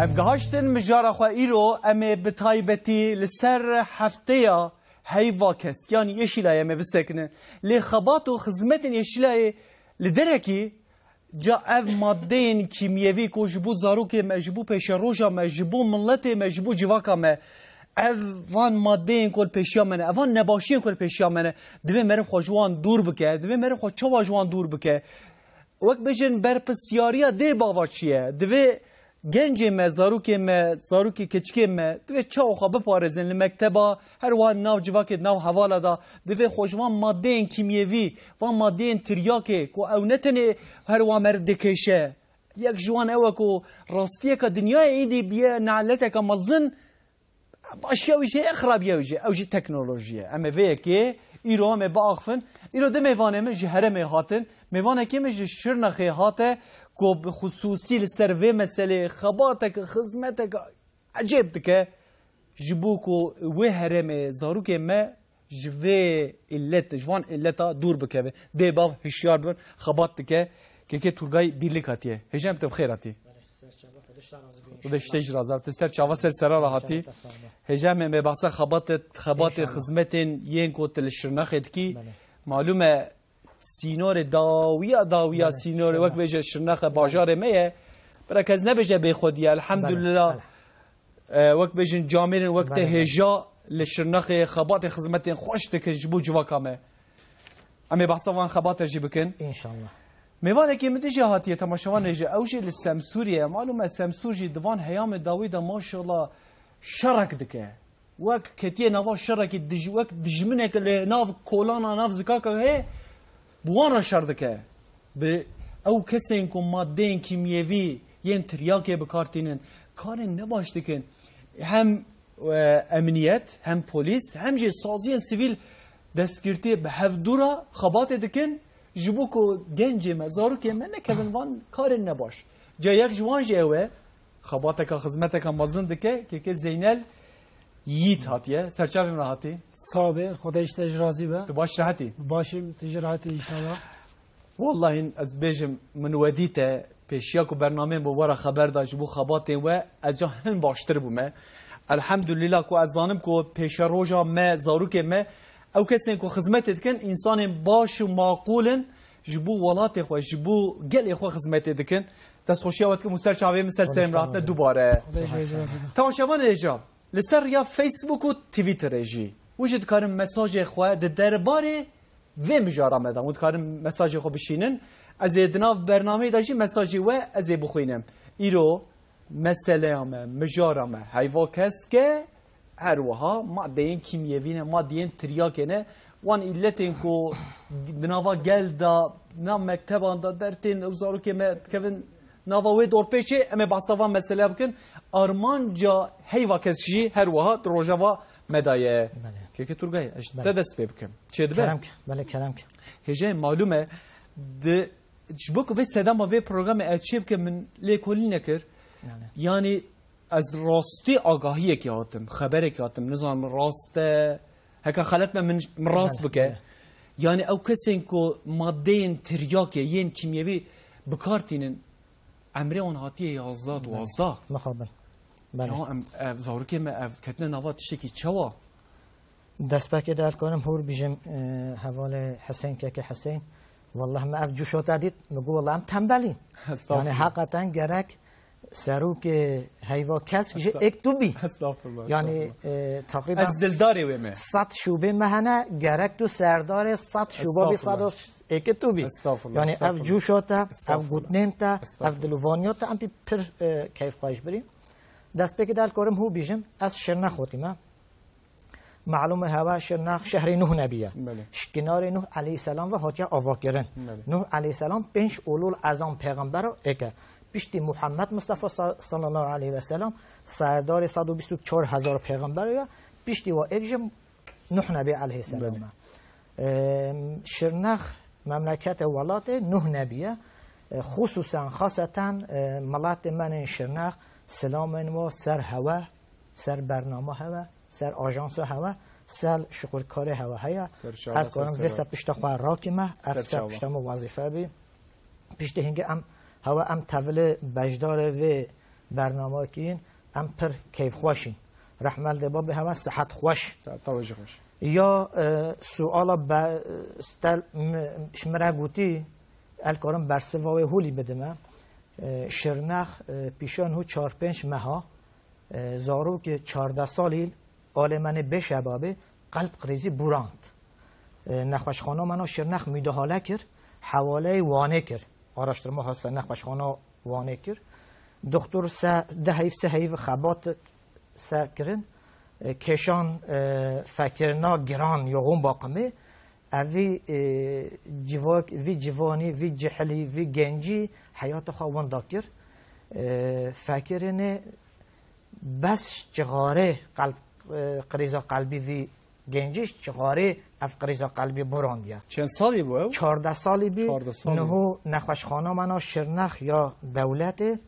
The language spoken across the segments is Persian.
ام گهاشتن مجارا خو ایرو ام بتایبتی لسر هفته یا هیوا کس یعنی یشیلای ام بسکنه لی خبات و خدمت یشیلای لدرکی جا اف مادین کیمیوی کو جبو زاروک مجبو پیش روجا مجبو ملت مجبو جواکا م اف وان مادین کل پیشیا منه اوان نباشین کل پیشیا منه دوی مرم خو جوان دور بکه دوی مرم خو چوا جوان دور بکه وقت بجن بر پسیاریا دی باوا چیه دوی گنج ما زاروکی کچکی ما دوی چاو خواب بپارزن لمکتبا هر وان ناو جواکت ناو حوالا دا دوی خوشوان مادین کیمیوی وان مادین تریاکه کو او نتنه هر وان مردکشه یک جوان اوه کو راستیه که دنیای ایدی بیه نعلته که مزن باشیا ویشه اخراب یویشه اوجی تکنولوژیه اما ویه که ایرو همه با آخفن ایرو ده میوانه من جهره میهاتن میوانه که من شرنخی هاته کو بخصوصی لسروی مسئله خباتك خدمتك عجب دكه جبوكو وهرم زاروك ما جوي إلت جوان إلتا دور بكه دي باب هشيار بن خبات دكه كي تورغاي بيرليك هاتيه هجام بخير هاتي ودشتج رازا تستر چاوا سر سرا راحتي هجام me بحث خبات خدمتين ين كوت الشرنخ دكي معلومه سینور داویا سینور وقت بجه شرنخ باجار میه برکز نبجه به خودی الحمدلله وقت بجه جامعه وقت هجا لشرنخ خبات خدمت خوش دکه جبو جواکامه اما بحثا وان خبات جی بکن انشالله میوانه که مدیجه هاتیه تماشوان رجه اوجه لسمسوریه معلومه سمسور جی دوان هیام داویده ماشاءالله شرک دکه وقت کتیه نوا شرکی وقت دجمنه که ناف کولانا ناف زکاکه هی بوارا شردکه به او کسین که مادین کیمیوی ین تریاکه بکارتینن کارن نباش دکن هم امنیت هم پلیس هم جه سازی سیویل دستگیرتی به هفدورا خبات دکن جبو که گنج مزارو که من نکبن وان کارن نباش جا یک جوان جه اوه خباتک خدمتک مازن دکه که زینل ییت هاتیه سرچارن راحتی صابه خودش تجرازی به تو باش راحتی باشیم تجراتی انشالله والله این از بیجم من ودیته پیشیا کو برنامه بواره خبر داشت بو خباته و از جا هن باشتر بومه الحمدلله کو از زانم کو پیش روجا ما زاروک ما او کسین کو خدمت دکن انسان باش و معقولن جبو ولات خو جبو گل خو خدمت دکن دست خوشی وقت که مستر چاوی مستر سیم رات دوباره تماشاوان رجا لسر یا فیسبوک و توییتر جی وجد کارم مساج خو د درباره و مجاره مدام ود کارم مساج خو بشینن از ادناف برنامه داشی مساجی و از بخوینم ایرو مسئله مجاره ما هیوا کس که هر وها ماده کیمیوی ماده تریاکه وان علتین کو بناوا گلدا نام مکتبان دا درتین اوزارو که کevin ناوی دور پیچه اما بحثوان مسئله بکن آرمان جا هیوا کسیجی هر وها روجاوا مدایه که تورگای دست پی بکن چه دبه؟ بله کلام که هجای معلومه ده جبوک و سدام و پروگرام ارچیب که من لیکولی نکر یعنی از راستی آگاهی که هاتم خبری که هاتم نظام راست هکا خلط من راست بکه یعنی او کسی که ماده تریاکه ین کیمیوی بکارتینن امره اون هاتیه 11 مخابل بله زارو که ما کتنه نوات شکی چوا دست پاکی دار کنم هور بیجم حوال حسین که حسین والله ما اف جوشو دادید نگو والله هم تنبلی یعنی حقیقتا گرک سروک هیوا کس که اکتوبی یعنی تقریبا از دلداری ویمه 100 شوبه مهنه گرک تو سردار 100 شوبه بی 100 اکتوبی یعنی اف جوشوتا اف گوتننتا اف دلوانیوتا هم پر کیف خواهش بریم دست پاکی دار کنم هو بیجم از شرنخ خوتیمه معلومه هوا شرنخ شهر نوح نبیه کنار نوح علیه السلام و هاتیا آواکرن نوح علیه السلام 5 اولول اعظم پیغمبر رو اکه پیشتی محمد مصطفی صلی الله علیه و سلام سردار 124,000 پیغمبر رو پیشتی و اکجم نوح نبی علیه السلام شرنخ مملکت ولات نوح نبیه خصوصا خاصتا ملات من شرنخ سلام و سر هوا سر برنامه هوا سر آژانس هوا سر شکرکار هوا هیا هر کارم وسط پشت خواه راکمه افسر پشت مو وظیفه بی پشت هنگه ام هوا ام طول بجدار و برنامه کین ام پر کیف خوشین رحمل دبا به همه صحت خوش توجه خوش یا سوالا استل شمره گوتی الکارم برسوای هولی بدمه شرنخ پیشان هو 4-5 ماه زارو که 14 سالی آلمان بشبابه قلب قریزی براند نخوشخانه منو شرنخ میده حاله کرد حواله وانه کرد آراشترما هست نخوشخانه وانه کرد دکتر سه هیف خبات سر کرن کشان فکرنا گران یغون باقمه اوی جوانی وی جهلی وی گنجی حیات خواهان داکر فکرنه بس چغاره قریزا قلبی وی گنجیش چغاره اف قریزا قلبی براندیا چند سالی بود؟ 14 سالی بی نهو نخوشخانه منو شرنخ یا دولت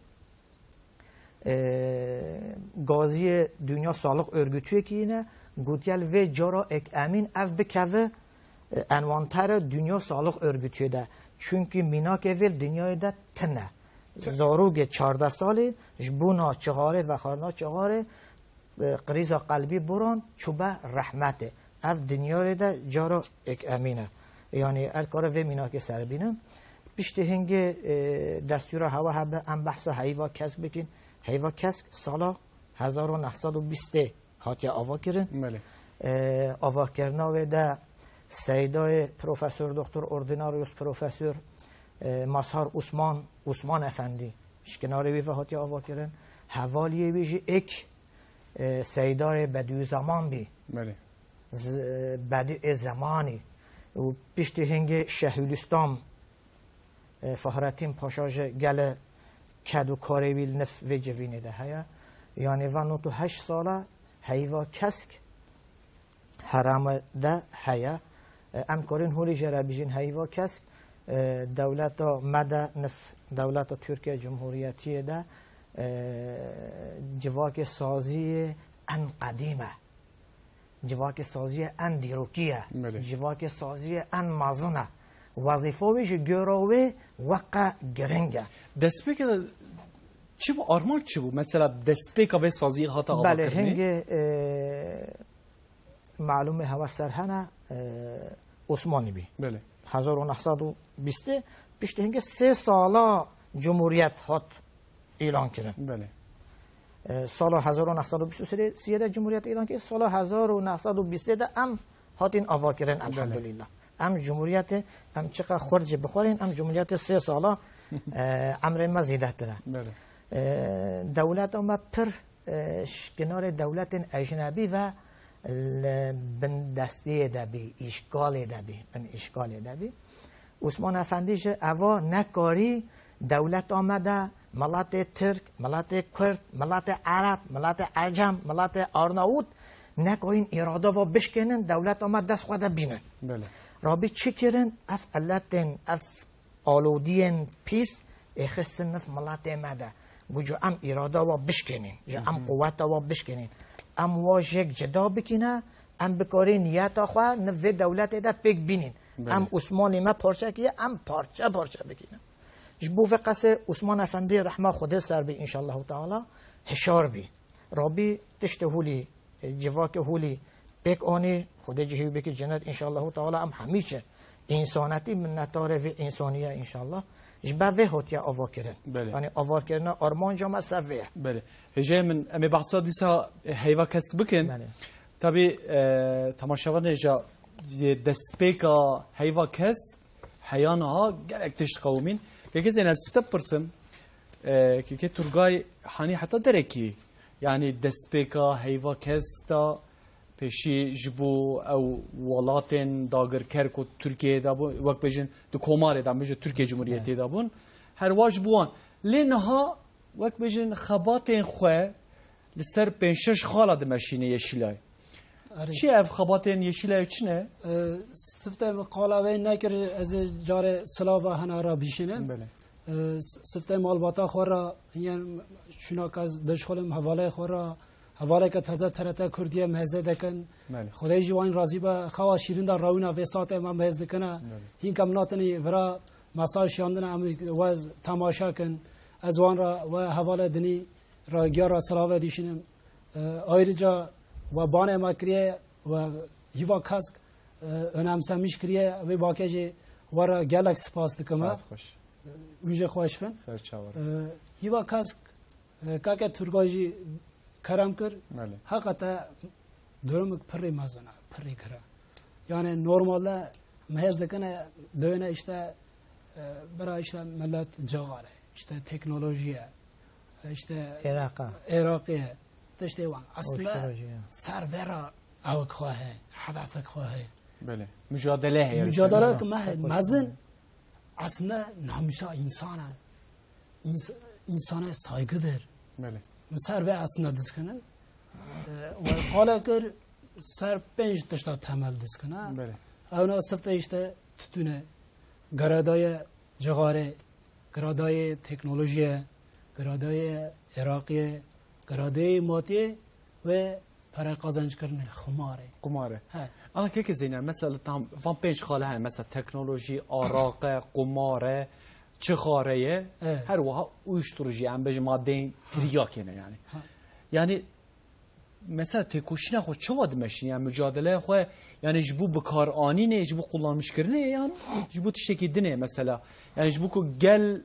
گازی دنیا سالق örgütü ki yine گوتیل و جارا اک امین اف بکوه انوانتر دنیا سالق örgütü ده çünkü مینا که ویل دنیای ده تنه زاروگ 14 سالی جبونا چغاره و خارنا چغاره قریزا قلبی بران چوبه رحمته اف دنیای ده جارا اک امینه یعنی الکار و مینا که سر بینم بیشتر هنگ دستور هوا هبه ام بحث حیوا کسب بکن حیوا کسب سالا 1920 هاتی آوا کرن آوا کرنا و ده سیدای پروفسور دکتر اردیناریوس پروفسور مظهر عثمان افندی شکناری وی هاتی آوا کرن حوالی ویجی اک سیدای بدوی زمان بی بدوی زمانی و بیشتر هنگ شهیلستان فهرتین پاشاج گل کدو کاری ویل نف و جوینه ده هیا یعنی و 8 ساله هیوا کسک حرام ده هیا ام کارین هولی جرابیجین هیوا کسک دولت مده نف دولت ترکیه جمهوریتی ده جواک سازی ان قدیمه جواک سازی ان دیروکیه جواک سازی ان مازنه وظیفه ویش گروه وقع گرنگه دسپیک چی بود آرمان چی بود مثلا دسپیک و سازی هاتا آوا بله هنگ معلومه هوا سرهنه عثمانی بی بله 1920 پیش هنگ 3 سالا جمهوریت هات اعلان کردن بله سال 1923 ده جمهوریت اعلان کرد سال 1923 ده ام هاتین آوا کردن الحمدلله ام جمهوریت ام چقدر خرج بخورین ام جمهوریت 3 ساله امر مزیدت داره دولت ما پر کنار دولت اجنبی و بن دستی دبی اشغال دبی بن اشغال دبی عثمان افندیش اوا نکاری دولت آمده ملت ترک ملت کرد ملت عرب ملت عجم ملت آرناوت نکوین اراده و بشکنن دولت آمد دست خود بینن بله رابی چی کرن اف علتن اف آلودین پیس اخستن نف ملت مده گوجو ام اراده و بشکنین جو ام قوت و بشکنین ام واجه جدا بکنه ام بکاری نیت خواه نف دولت ده پیک بینین ام عثمانی ما پارچه کیه ام پارچه بکنه جبو فقص عثمان افندی رحمه خود سر بی انشالله تعالی هشار بی رابی تشت هولی جواک هولی پیک آنی خود جهیو بکی جنت انشالله تعالی ام همیشه انسانتی منتاره و انسانیه انشالله جبه وی هاتیه آوا کرن یعنی آوا کرن آرمان جامعه سر ویه بله هجه من امی بحثا دیسا هیوا کس بکن طبی تماشاوان هجا دسپیکا هیوا کس حیانها گرک تشت قومین یکی زین از ستپ پرسم که ترگای حانی حتی درکی یعنی دسپیکا هیوا کس تا پیشی جبو او ولاتن داگر کرکو ترکیه دابون وقت بجن دو کوماره دام بجن ترکیه جمهوریتی دابون هر واج بوان لینها وقت بجن خباتن خواه لسر پنشش خاله دمشینه یشیلای چی اف خباتن یشیلای چنه؟ سفته مقاله نکر از جار سلاوه هنارا بیشینه بله سفته مالباتا خورا یعنی شناک از دشخولم حواله خورا حواله که تازه ترتا کردیه مهزه دکن خدای جوان راضی به خوا شیرین در راونا و ساعت ما مهز دکنه این کم ناتنی ورا مساج شاندن ام و تماشا کن از وان را و حواله دنی را گیارا سلاوه دیشینم آیرجا و بانه ما کریه و هیوا کاسک önamsamış kiriye ve bakıcı var Galaxy Pass dıkama. Üce hoş ben. Hiva kask kaka Turgaycı karam kır. Hakikaten durumuk pırrı mazana, pırrı kara. Yani normalde mehz dıkana döne işte bira işte millet cağare, işte teknolojiye, işte Irak'e, işte van. Aslında servera avuk khohe, hadafek khohe. بله mücadele هست mücadele که مزن aslında namusa insana saygıdır. بله Mesela ve aslında diskinin ve hala kır ser penç dışta temel diskine. بله Ona sıfta işte tütüne, garadaya cigare, garadaya teknolojiye, garadaya Irakiye, garadaya matiye ve para kazanç kırne, قماره. أنا كيك زينة مثلا تام فان بينش خالها مثلا تكنولوجي عراقة قمارة چخارية هر وها uyuşturucu yani بيج مادين ترياك yani mesela tekuşina خو چه دمشين yani mücadele خو yani جبو بكار آني ne جبو kullanmış kırne yani جبو تشتكي دنه mesela yani جبو كو gel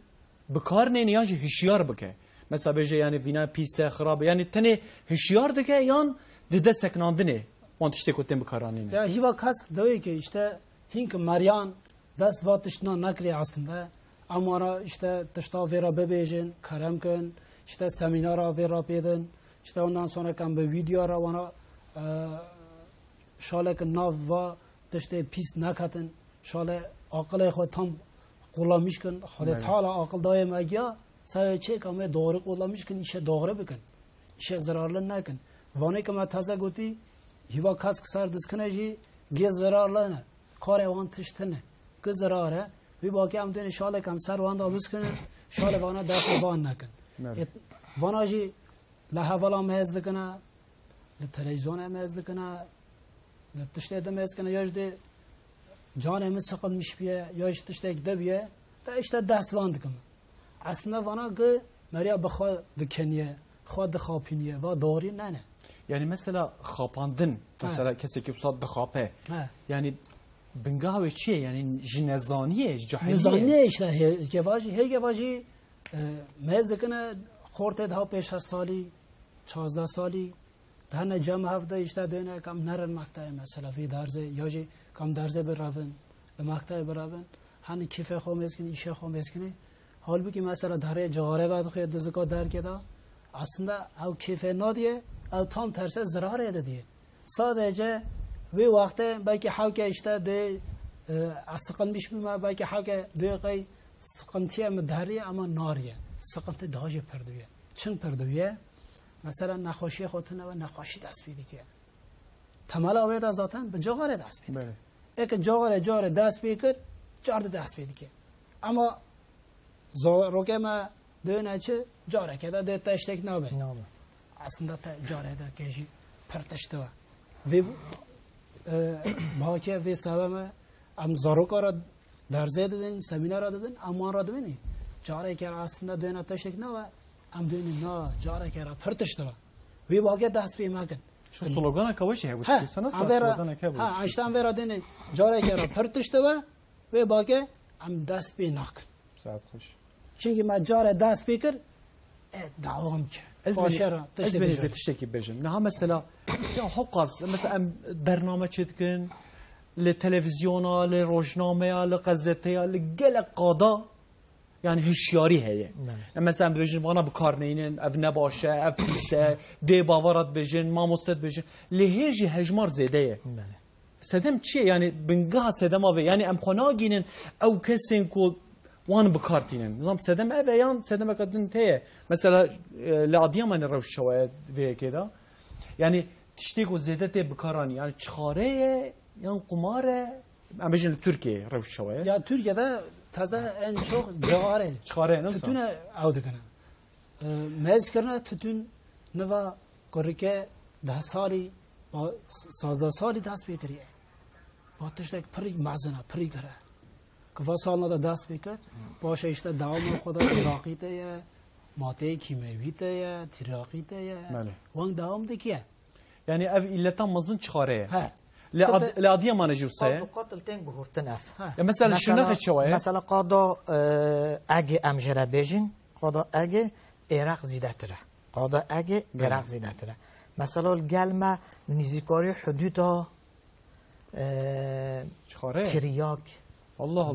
بكار ne yani hişyar bike mesela بيج yani vina pise خراب yani tane hişyar dike yani dede seknandine want işte kotem bikaranine. Ya hiva kask diyor ki işte hink Marian dast vatışna nakli aslında ama işte tışta vera bebejin karamkın işte seminara vera pedin işte ondan sonra kan bir video ra wana şalek nav va işte pis nakatın şale akıllı xo tam kullanmışkın xode tala akıl daim agya sadece ama doğru kullanmışkın işe doğru bakın işe zararlı nakın vane kama taza goti hiva kask sar diskneji ge zararlı ne kare van tiştene ge zarara bir bakayım dene şale kam sar van da biskene şale vana dast van nakın vana ji la havala mez dikana le televizyon mez dikana le tişte de mez kana yajde canımız sıkılmış bir yaş tişte gidebiye ta işte dast van dikam aslında vana ge Maria bakha dikeniye خود خاپینیه و داری نه yani mesela خاپاندن mesela kesi ki صد خاپه yani بنگاه چیه yani جنزانیه جهیه نزانیه işte هیگواجی مزدکنه خورته ده 5 سالی 14 سالی در نجام هفته işte دونه کم نرن مقطع مثلا فی درزه یا جی کم درزه برون به مقطع برون hani کیف خو مسکنی ایشه خو مسکنی حال بگی مثلا داره جاره بعد خود دزگا در کدا aslında o keyfe diye o tam tersi zarar ediyor. Sadece bir vakte belki halka işte de sıkılmış mı belki halka de sıkıntıya mı dariye ama nariye sıkıntı daha çok perduye. Çın perduye mesela nakhoşi خودتون و nakhoşi دست پیدا که تمال آوید zaten به جوهر دست پیدا. یک جوهر دست پیدا جارد دست پیدا که اما روکه ما دونه چه جاره که ده تشتک نبه aslında جاره ده کهی پرتشته و باکی و سوامه ام زاروکارا درزه دادن سمینار دادن اما را دادن جاره که aslında دونه تشتک نبه ام دونه نه جاره که پرتشته و باکی دست پی مکن شو سلوگان کاوشی هست سنا سلوگان کاوشی ها اشتام ورا دادن جاره که پرتشته و باکی ام دست پی نکن ساعت خوش çünkü macare ders fikir devam ki. Ezbeni zetişteki bejim. Ne ha mesela ya hoqaz mesela برنامه çetkin le televizyona le rojnameye le gazeteye le gele qada yani hişyari heye. Mesela bejim bana bu karneyinin ev ne başa ev pise de bavarat bejin mamostet bejin le heji hejmar zedeye. Sedem çiye yani bingah sedem abi yani em xonaginin ev kesin ko وان بکارتینن نظام سدم اویان سدم کدن تیه مثلا لعدیمان روش شواید وی کدا یعنی تشتی کو زیده تی بکارانی yani çare yani kumare ama bizim Türkiye روش شواید ya Türkiye'de taze en çok cigare çare nasıl tütüne avdıkana mezkirne tütün neva korike 10 sali 16 sali dast bekriye batıştek prik mazana prik gara که سالنا دست بکرد باشه işte دعوام خدا عراقی ته ماده کیمیایی تایه تراقی تایه وان دوام دکیه یعنی اف ایلتا مزن چخاره ها لعادیه ما نجوسه قاتل تنگ گهورتن اف مثلا شنخ چواه مثلا قادا اگه امجره بیجین قادا اگه عراق زیده تره قادا اگه عراق زیده تره مثلا الگلمه نزیکاری حدودا تریاک الله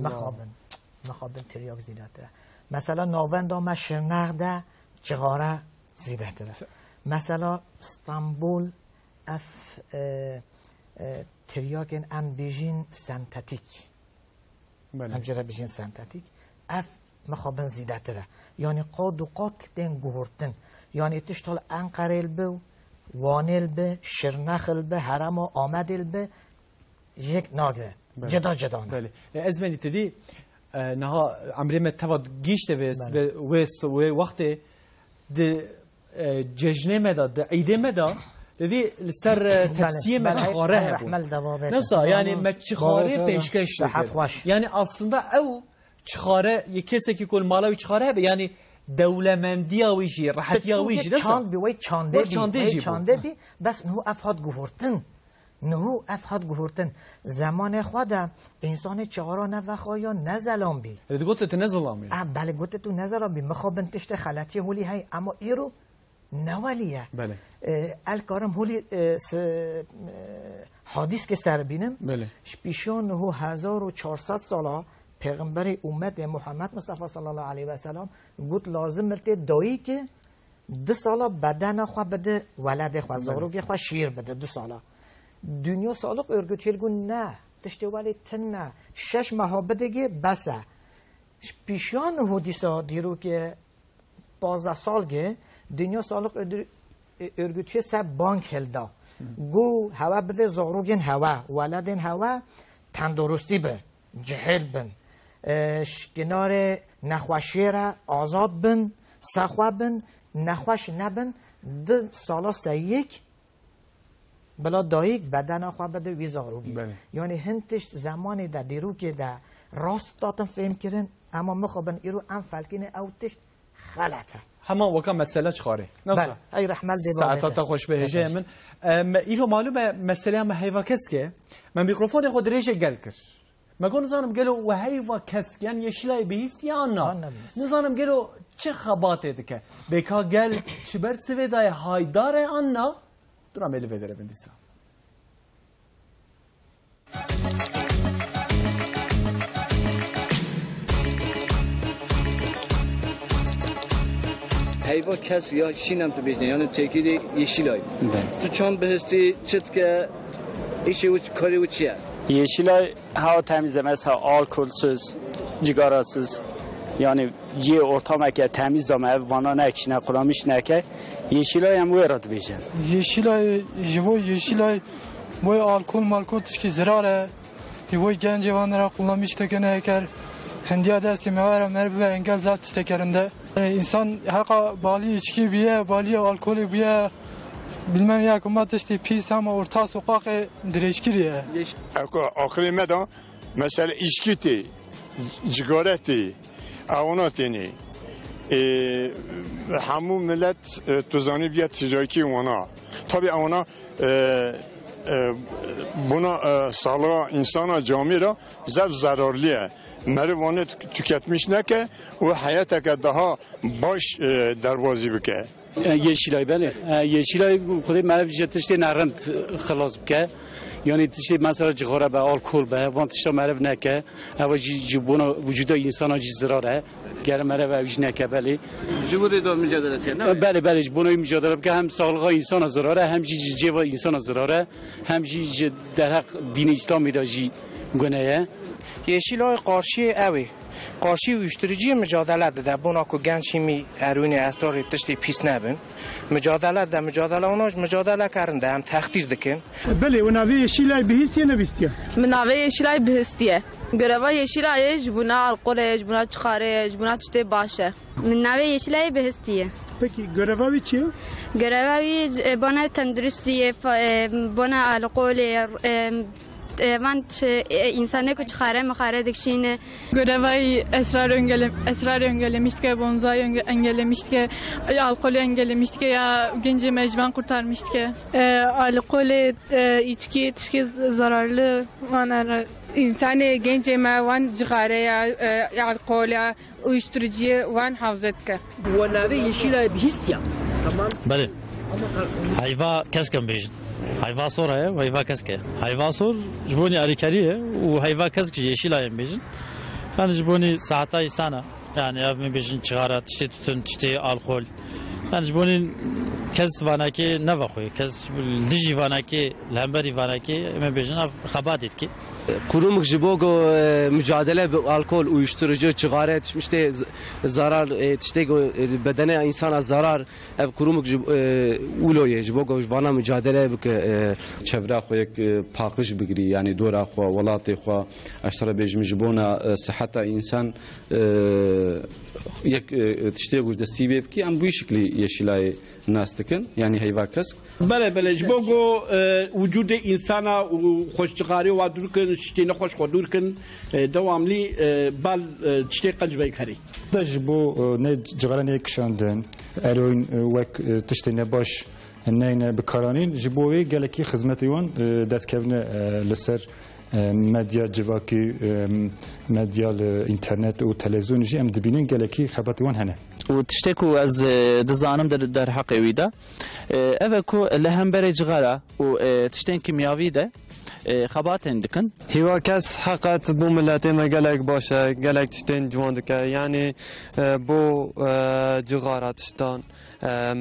مخابن تریاک زیده تره مثلا ناوند ما شرنغده چغاره زیده تره مثلا استانبول اف تریاک ام بیجین سنتتیک همجره بیجین سنتتیک اف مخابن زیده تره یعنی قاد و قاتل دین گهورتن یعنی تشتال انقریل بو وانل به شرنخل به حرم و آمدل به یک ناگره جدا جدا بله از منی تدی نها عمری متفاد گیشته و وقت د ججنه مدا د عیده مدا دي لسر تفسیر مچخاره هبون نفسه یعنی مچخاره پیشکش یعنی aslında او چخاره یک کسی که کل مالا و چخاره هبه یعنی دولمندی آویجی راحتی آویجی چاند بیوی چانده بی بس نهو افهاد گهورتن زمان خودم انسان چهارا نوخایا نزلام بی گوته تو نزلام بی بله گوته تو نزلام بی مخوابن تشت خلطی هولی های اما ایرو نوالیه بله الکارم هولی حادیث که سر بینم بله پیشان نهو 1400 ساله پیغمبر امت محمد مصطفی صلی الله علیه و سلام گفت لازم ملته دایی که 2 ساله بدن خو بده ولد خو زاروگ خو شیر بده 2 ساله دنیا سالق örgütüyle گون نه تشته ولی تن 6 ماه بدگی بسه پیشان حدیثا دیرو که 12 سالگه دنیا سالق örgütüye سب بانک هلدا گو هوا بده زاروگین هوا ولدین هوا تندرستی به جهل بن کنار نخوشی را آزاد بن سخوا بن نخوش نبن 2 سالا سیک بلا دایک بدن خواه بده وی زاروگی یعنی هنتش زمانی در دیرو که در راست داتن فهم کردن اما مخوابن ایرو ام فلکین او تشت خلطه همه وکا مسئله چخاره بله ای رحمل دیباره ساعتا خوش به هجه من ایرو معلومه مسئله هم هیوا کس که من میکروفون خود ریشه گل کرد مگون نزانم گلو و هیوا کس که یعنی یشلای بهیست یا نه نزانم گلو چه خباته دکه بکا گل چه بر سویدای هایداره آننا درام ایلی ویدره بندیسا هیوا کس یا شینم تو بیجنه یعنی تکیری یشیلای تو چون بهستی چت که ایشی و کاری و چیه yeşilay hava temizlemesi, alkolsüz, cigarasız, yani C ortam eke temiz dama vana ne ekşine kulamış ne eke yeşilay hem bu yarat bejen. Yeşilay bu alkol tişki zarare, bu genç vanlara kulamış tekene eker, hendiye dersi mevara merve engel zat tekerinde. İnsan haka bali içki biye, bali alkolü biye. bilmem ya kumat işte pis ama orta sokak direşkiriye. Aklı meda mesela içkiti, cigareti, avonatini. Hamu millet tuzani biye ticareti ona. Tabii ona buna sağlığa insana camira zev zararlıya. Mervanı tüketmiş ne ki o hayata ki daha baş dervazı bike. Yeşilay bele. Yeşilay kudai mevcut tişte narend خلاص bike. Yani tişte mesela cigara be, alkol be, van tişte merev neke. Ava jibuna vücuda insana zarare. Gere merev avj neke bele. Jiburi da mücadele ediyor. Bele bele jibuna mücadele bike hem sağlığa insana zarare, hem ceva insana zarare, hem در حق دین اسلامی دا جی گناه. Yeşilay karşı evi. Karşı uyuşturucu mücadele de buna ko gençimi eruni esrar tişti pis nebin. Mücadele onaj mücadele karında hem tehdit dikin. Bele o navi yeşilay bihistiye ne bistiye? Navi yeşilay bihistiye. Göreva yeşilay jbuna alkol jbuna çıkare jbuna tişte başı. Navi yeşilay bihistiye. Peki görevi çiye? Görevi bana tendrüstiye bana alkol من انسانه که چخاره مخاره دکشینه Görevay esrar engellemişti, bonzai engellemişti, alkolü engellemişti ya genci mecban kurtarmıştı. Alkol, içki zararlı. İnsan genç mevan cigare ya alkol, uyuşturucu van havzet ke. Bu navi yeşil bihistiya. Tamam. بله حیوا کس کم بیشن حیوا سوره و حیوا کس که حیوا سور جبونی آریکاریه و حیوا کس که یشی لایم بیشن yani جبونی ساعتای سنه yani ev mi بیشن چهاره تشتی تون تشتی الکل yani جبونی کس وانکی نبخوی کس دیجی وانکی لامبری وانکی می بیشن خبادید کی Kurumuk jibogo mücadele bu alkol uyuşturucu çigare tişmişte zarar tişte bedene insana zarar ev kurumuk uloye jibogo vana mücadele bu çevre xoyek pakış bigri yani dora xo velatı xo aştara bejmi jibona sıhhata insan yek tişte gujda sibeb ki am bu şekli yeşilay ناستكن يعني هيفا كسك بله بله جبوغو وجود انسان و خوشچقاری و درکن شتی نخوش خو درکن دواملی بال چتی قلبی کاری دجبو نه جغرانه کشاندن اروین وک تشتی نباش نه بکارانین جبوی گلکی خدمتیون دادکونه لسر مدیا جواکی مدیا اینترنت و تلویزیون جی ام دبینین گلکی خبرتیون هنه و تشتكو از دزانم در حق ويدا اوكو لهم برج غرا و تشتين كيمياوي ده خبات عندكن هوا كاس حقت بو ملاتي ما قالك باشا قالك تشتين جوان دكا يعني بو جغارة تشتان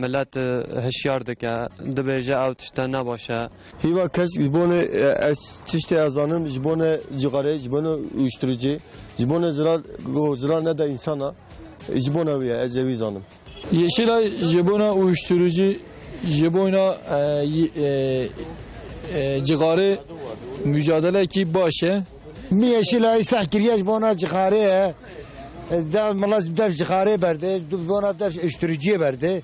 ملات هشيار دكا دبيجا او تشتان نباشا هوا كاس جبونه تشتي ازانم جبونه جغاره جبونه uyuşturucu جبونه زرار ندا insana جبونه ويا ازوي زانم yeşilay jibona uyuşturucu jibona cigare mücadele ki başı mi yeşilay sahkiriye jibona cigare da malaz da cigare berde jibona da uyuşturucuya berde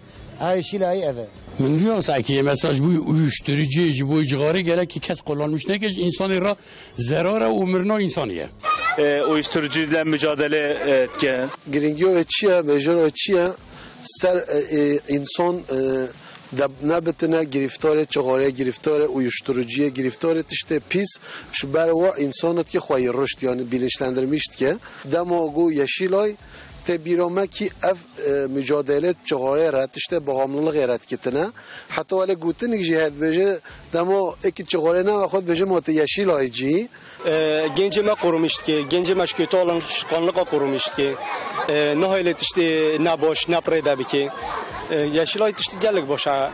yeşilay eve من سعی مثلا bu uyuşturucu bu cigare gerek ki kes kullanmış ne ki insanı ra zarar و umruna insaniye uyuşturucuyla mücadele etken gringo etçiye mecra etçiye ser insan نبتونه گرفتار چغاره گرفتار uyuşturucuya گرفتار تشته پیس شو برای انسانت که خواهی رشد یعنی بیلشلندرمیشت که دماغو یشیلای تبیرامه کی اف mücadele çağrı ratişte bağımlılık yarat kitine hatta öyle gutun jihad beje demo iki çağrı ne vakit beje mot yeşil aycı gencime korumuştu ki gencime kötü olan kanlığa korumuştu ki nihayet işte ne boş ne preda biki yeşil ay işte gelik boşa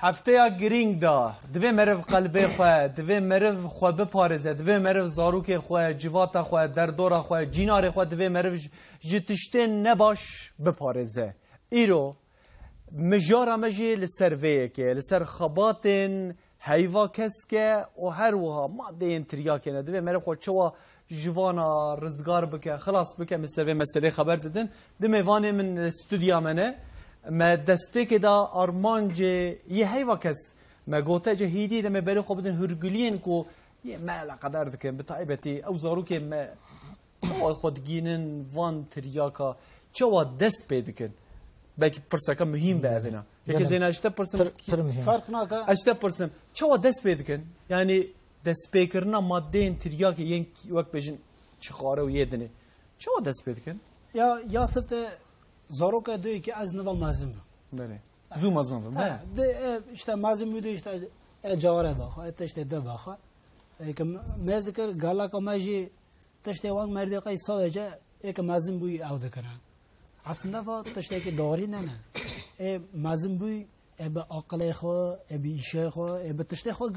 هفته گرینگ دا دوی مرف قلبه خواه دوی مرف خواه بپارزه دوی مرف زاروک خواه جوات خواه دردور خواه جینار خواه دوی مرف جتشته نباش بپارزه ایرو مجارا مجی لسر ویه که لسر خباتن حیوا کس که و هر وها ماده انتریا کنه دوی مرف خواه چوا جوانا رزگار بکه خلاص بکه مثل به مسئله خبر دادن دوی وانه من استودیا منه ما دستپیک دا آرمانج یه هیوا کس ما گوته جهیدی دم بری خوب بدن هرگلین کو یه مال قدر دکن بتایبتی او زارو که ما خود گینن وان تریاکا چوا دست پیدکن belki پرسکا مهم به اونا یکی زین اشته پرسم فرق نکه اشته پرسم چوا دست پیدکن یعنی دست پیکرنا ماده تریاک ین وقت بجن چخاره و یدنه چوا دست پیدکن یا سفته زارو که دوی که از نوال مازم بله زو مازم بله işte مازم بوده işte جواره باخا işte de باخا که مذکر گالا کماجی تشته وان مرد که sadece ek مازم بوی او دکرن aslında fa تشته که داری نه مازم بوی به عقل خو به ایشه خو به تشته خو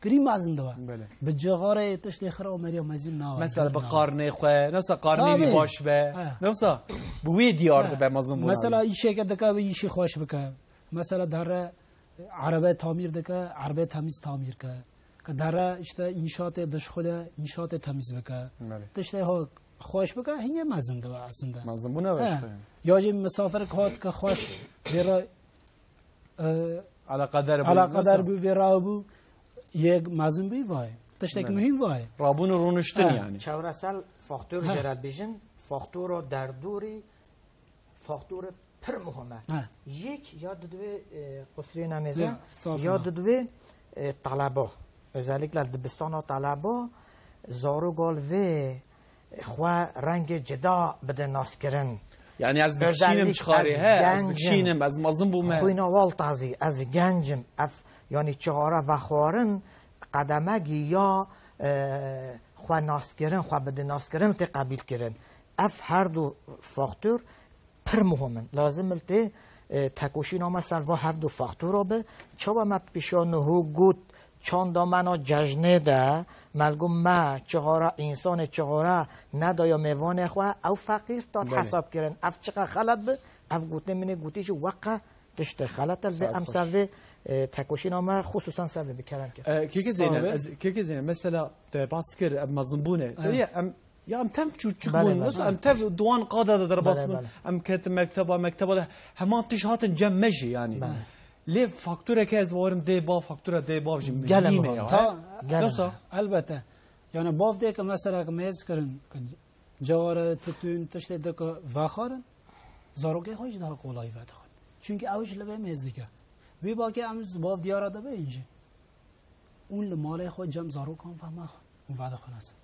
گری مازن دوا به جغاره تشته خرا مریا مازن نه مثلا به قرنه خو نفس قرنه باش به نفس بوی دیار به مازن مثلا ایشه که دکا به ایشه خوش بکه مثلا در عربه تعمیر دکه عربه تمیز تعمیر که که در işte inşaat dışkıla inşaat temiz beke تشته ها خوش بکه هنگه مازن دوا aslında مازن bu ne var یا جی مسافر کات که خوش برای على قدر بو و رابو یک مزن بی وای تشتک مهم وای رابون رونشتن یعنی چهارسال فاکتور جرال بیشن فاکتور در دوری فاکتور پر مهمه یک یاد دوی قصری نمیزه یاد دوی طلبا özellikle dibistan طلبا زارو گال و خوا رنگ جدا بده ناس کرن یعنی از دکشینم چخاری از دکشینم از مازم بومه خویناوال تازی از گنجم یعنی چهاره و خوارن قدمگی یا خوا ناس کرن خوا بده ناس کرن تی قبیل کرن اف هر دو فاکتور پر مهمن لازم التی تکوشی نامه سر و هفت دو فاکتور رو به چوبا ما پیشانه هو گود چون دامنا ججنه ده ملگم ما چهارا انسان چهارا ندایا میوان خواه او فقیر تا حساب کرن اف چقدر خلط به اف گوته منه گوتیش وقع تشت خلط به ام سوه تکوشی نامه خصوصا سوه بکرن کرد که زینه مثلا باسکر مزنبونه یا ام تم چون بس ام تم دوان قاده در باس ام کت مکتبه همه تشهات جمع مجی یعنی ليه فاكتورة كاز وارم دي باف فاكتورة دي باف جم مهمة تا البته يعني باف ديك مثلا كميز كرن جوار تتون تشت دك واخرن زاروكي خوش ده قولای وقت خود چونكه اوش لبه ميز ديك بي باكي امز باف ديارا ده بينجي اون لمال خود جم زاروكان فهم خود اون وقت خود است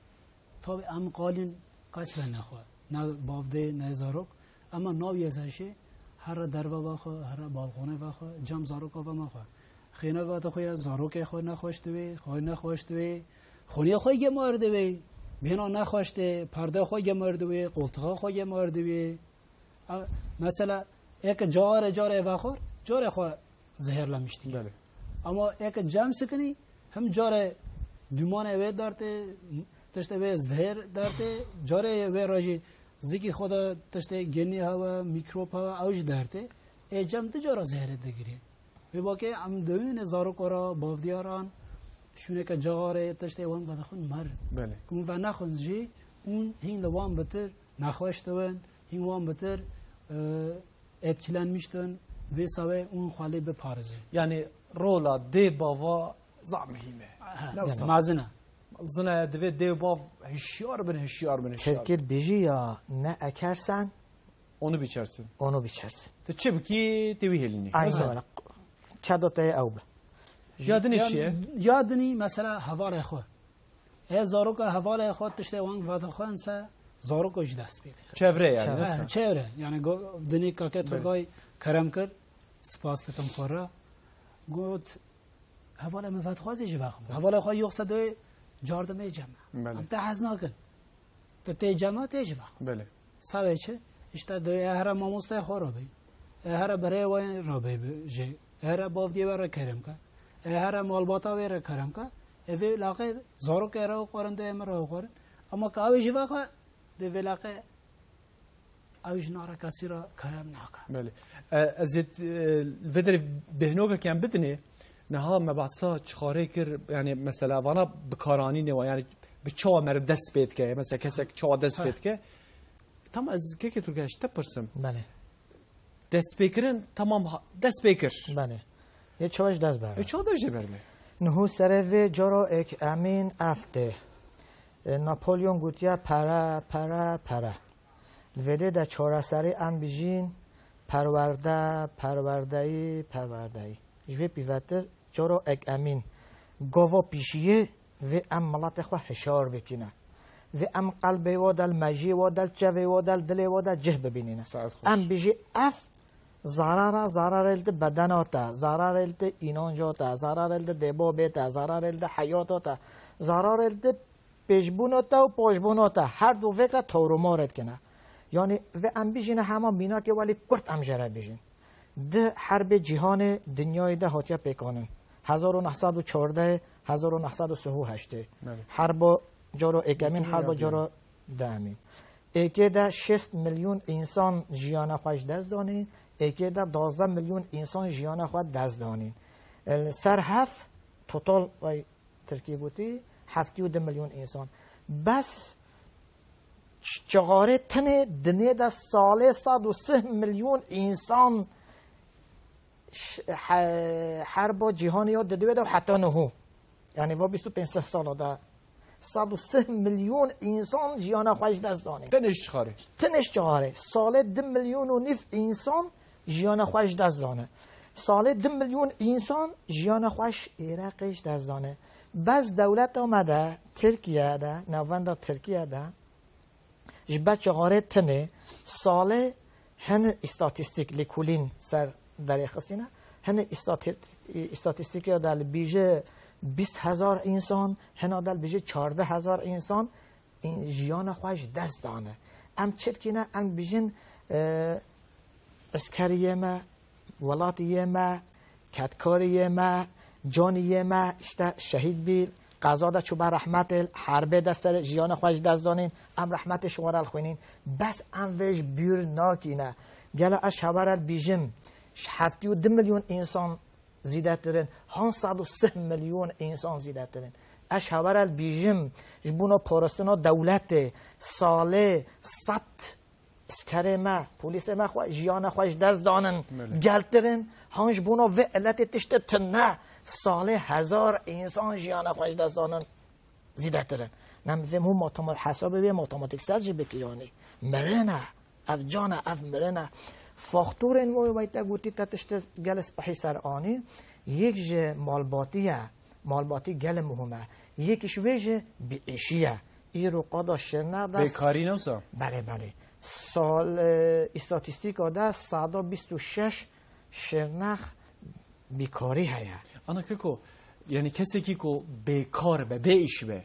تا ام قالين كسر نخواه نه باف دي نه زاروك اما ناوي ازشه هر درو واخو هر بالخونه واخو جام زارو کا و ماخو خینه وات خو زارو که خو نخوشته خو نخوشته خونی خو یه مارده وی بینا نخوشته پرده خو یه مارده وی قلطه خو یه مارده وی مثلا یک جار واخو جار خو زهر لمشتی اما یک جام سکنی هم جار دومان و دارته تشته و زهر دارته جار و راجی زیکی خدا تشته گنی هوا میکروب هوا اوج درته اجام تجارا زهره دگیری به باکه ام دوین زارو کرا بافدیاران شونه که جاره تشته وان بدخون مر بله اون و نخون جی اون هین لوان بتر نخوشتون هین وان بتر اتکلن میشتن به سوی اون خالی به پارزه یعنی رولا دی باوا زعمهیمه مازنه زنه دوید دیو باف هشیار بن تذکر بیجی یا نه اکرسن اونو بیچرسن تو چه بکی دیوی هلینی aynen چه دوتای او به یادنی چیه؟ یادنی مثلا حوال خود زارو که حوال خود تشته وانگ واد خود انسا زارو که دست بیده چهره یعنی؟ چهره یعنی دنی که که ترگای کرم کرد سپاس تکم خورا گوت حوال مفاد خوازی جواخم حوال خود یخصه دوی جاردمه جمع ام تحز نکن تو تی جمع تیج وقت بله سوی چه اشتا دوی هر ماموسته خور رو بی هر برای وای رو بی جه هر بافدی ور کرم که هر مالباتا ور کرم که اوی لاقه زارو که رو قرن ده امر رو قرن اما که اوی جواقع دوی لاقه اویش نارا کسی را کرم ناکه بله ازید ودر بهنوگه کم بدنه نها مبعثا چخاره کر یعنی مثلا وانا بکارانی نوا یعنی به چوا مر دست بید که مثلا کسی چوا دست بید که tam از که تو گشت تپرسم بله دست بیکرن تمام دست بیکر بله یه چواش دست بره چوا داشته برمه نهو سره جارا اک امین افته ناپولیون گوتیا para وده در چهار سری ان بیجین پروردهی جوی پیوتر جارا اک امین گاوا پیشیه و ام ملات خواه هشار بکنه و ام قلبی وادل مجی وادل چوی وادل دلی وادل جه ببینینه ام بیجی اف ضرر الت بدناتا ضرر الت اینانجاتا ضرر الت دبابتا ضرر الت حیاتاتا ضرر الت پیشبوناتا و پاشبوناتا هر دو فکر تورمارد کنه یعنی و ام بیجینه همان بینا که ولی کرد ام جره بیجین ده حرب جهان دنیای ده هاتیا پیکانن 1914 1938 حرب جارو اکمین حرب جارو دامین اکی ده 6 میلیون انسان جیانه خوش دست دانین اکی ده 12 میلیون انسان جیانه خود دست دانین سر هفت توتال ترکیبوتی 72 میلیون انسان بس چغاره تنه دنیا ده ساله 103 میلیون انسان حرب جهانی یاد دوید و حتی نهو یعنی و 25 سال ده 103 میلیون انسان جیان خوش دست دانه تنش چخاره سال 2 میلیون و نصف انسان جیان خوش دست دانه سال 2 میلیون انسان جیان خوش عراقش دست دانه بس دولت آمده ترکیه ده نوانده ترکیه ده جبه چخاره تنه سال هن استاتیستیک لیکولین سر در خسینه هن استاتیستیک در بیجه 20,000 انسان هن در بیجه 14,000 انسان این جیان خوش دست دانه ام چرکینه ام بیجن اسکریه ما ولاتیه ما کتکاریه ما جانیه ما اشته شهید بیل قضا ده چوبه رحمت حربه ده سر جیان خوش دست دانین ام رحمت شمارل خوینین بس ام ویش بیر ناکینه گله اش خبر بیجم 72 میلیون انسان زیده ترین 103 میلیون انسان زیده ترین اش خبر بیجم جبونا پارستنا دولت ساله 100 اسکره ما پولیس ما خو جیان خوش دست دانن گل ترین هنج بونا و علت تشت تنه ساله 1000 انسان جیان خوش دست دانن زیده ترین نمیدونم هم حساب به ماتماتیک سرجی بکیانی مرنه اف جانه اف مرنه فاکتور این وایتا گوتی تشت گلس بحی سر آنی یک جه مالباتی گل مهمه یکیش ویجه بیشیه ای رو قادا شرنه ده بیکاری نوسا بله سال استاتیستیک آده 126 شرنخ بیکاری هیا انا که یعنی کسی که بیکار به بیش به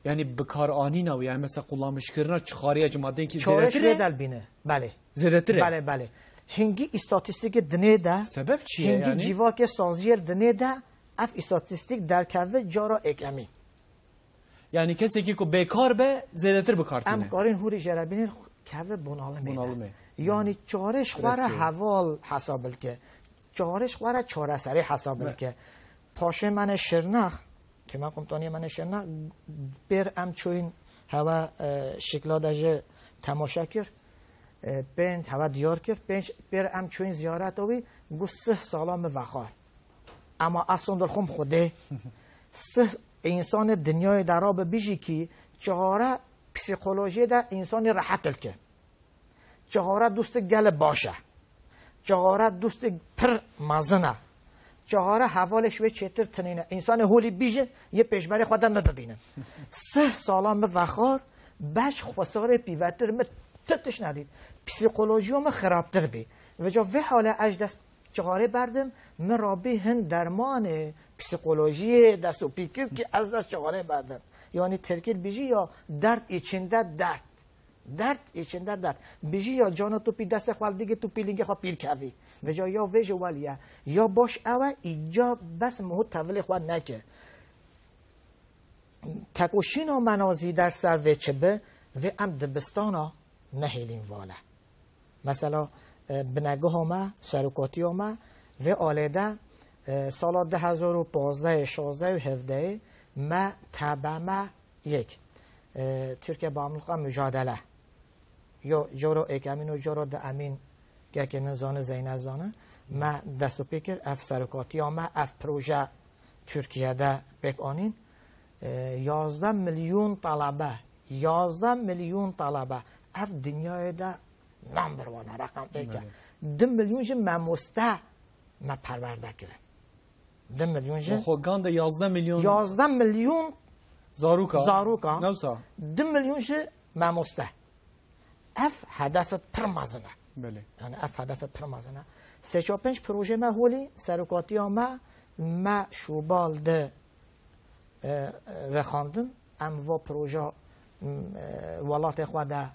یعنی بکار آنی نو یعنی مثلا قلامش کردن چخاری اجماده که چارش ریدل بینه بله زیادتره بله هنگی استاتیستیک دنه ده سبب چیه هنگی یعنی جیوا که سازیر دنه ده اف استاتیستیک در کوه جارا اکمی یعنی کسی که بیکار به زیادتر بکارتونه ام کارین هوری جربینین کوه بنالمه یعنی چارش خواره حوال حسابل که چارش خواره چاره سری حسابل که پاشه من شرنخ که من کمتانی من شرنخ بر ام چوین هوا شکلا دجه تماشا کرد بین هوا دیار کرد بر ام چوین زیارت اوی گو 3 سالام وخار اما اصلا در خم خوده 3 انسان دنیای دراب بیجی که چهاره پسیکولوژی ده انسانی راحت که چهاره دوست گل باشه چهاره دوست پر مزنه چهاره حوالش و چطور تنینه انسان هولی بیجه یه پیشبری خودم ببینم 3 سالام وخار بش خساره پیوتر ترتش ندید پسیکولوژیوم خرابتر بی و جا و حاله اجدست چهاره بردم من رابی هن درمان پسیکولوژی دست و پیکیب که از دست چهاره بردم یعنی ترکیل بیجی یا درد ایچنده درد ایچنده درد بیجی یا جانا تو پی دست خوال دیگه تو پیلینگه خواه پیر کوی و جا یا ویج والیه یا باش اوه ایجا بس مهود تولی خواه نکه تکوشین و منازی در سر و چه به و ام دبستانا نهیلین واله مثلا بنگاه ما سرکاتی ما و آلیده سال 2015 16 و 17 ما تبعه یک ترکیه با امریکا مجادله یا جورو اکامین و جورو ده امین که نزانه زینه زانه ما دستو پیکر اف سرکاتی ما اف پروژه ترکیه ده بکنین 11 میلیون طلبه اف دنیای ده نمبر وان رقم ایکه 2 میلیون جه ممسته ما پرورده کرد 2 میلیون جه خوگان ده 11 میلیون زاروکا نوسا 2 میلیون جه ممسته اف هدف پرمازنه بله یعنی اف هدف پرمازنه 3-5 پروژه ما هولی سرکاتی ما شوبال ده رخاندن ام و پروژه ولات خواده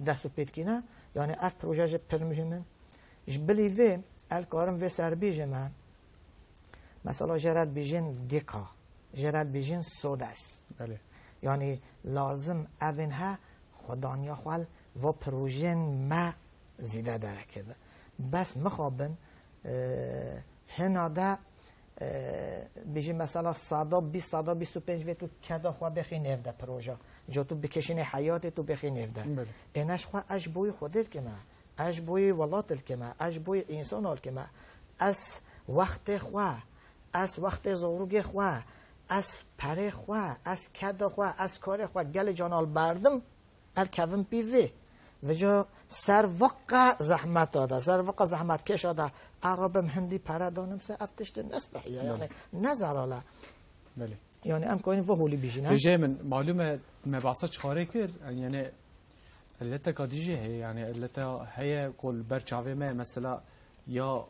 دستو پیدکینه یعنی اف پروژه پر مهمه جبلی وی الکارم و سر بیجه من مثلا جرد بیجین دیکا جرد بیجین سودست بله یعنی لازم اونها خدانیا خوال و پروژه ما زیده داره کده بس مخابن هناده بیجی مثلا 125 و تو کدا خواه بخی نفده پروژه جا تو بکشین حیات تو بخی نفده اینش خواه اش بوی خودت که ما اش بوی ولات الکما اش بوی انسان الکما از وقت خوا از وقت زوروگ خوا از پره خوا از کد خوا از کار خوا گل جانال بردم الکوم پیوی و جا سر وقع زحمت داده سر وقع زحمت کش داده عربم هندی پره دانم سه افتشت نسبه یعنی نزراله بله یعنی ام کوین فهولی بیشینه بيجي من معلومه ما بعصتش خاركر يعني اللي قديجه هي يعني اللي هي كل برشاوي ما مثلا يا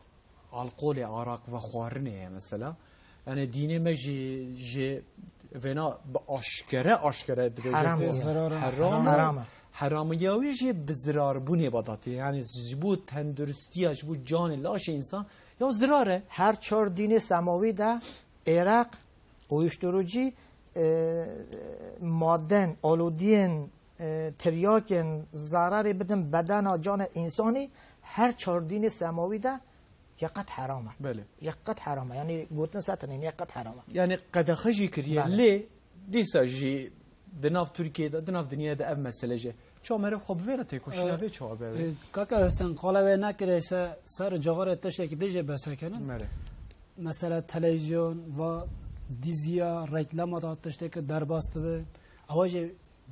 القول عراق وخوارنه مثلا يعني ديني ما جي فينا اشكره حرام ياوي جي بزرار بني بداتي يعني جبو تندرستي جبو جان لاش انسان یا زراره هر 4 دین سماوی ده عراق uyuşturucu madden aludien تریاکن ضرر بدن بدن جان انسانی هر 4 دین سماوی ده یقت حرامه بله یقت حرامه یعنی گوتن ساتنین یقت حرامه یعنی قد خجی کریه لی دیسا جی دناف ترکیه ده دناف دنیا ده اف مسئله جه چه مره خوب ویره تکوشیه وی چه آبه کاکا حسن قاله نکره سر جغار تشکی دیجه بسه کنن مره مثلا تلویزیون و دیزیا reklam تشکی در باسته به آواج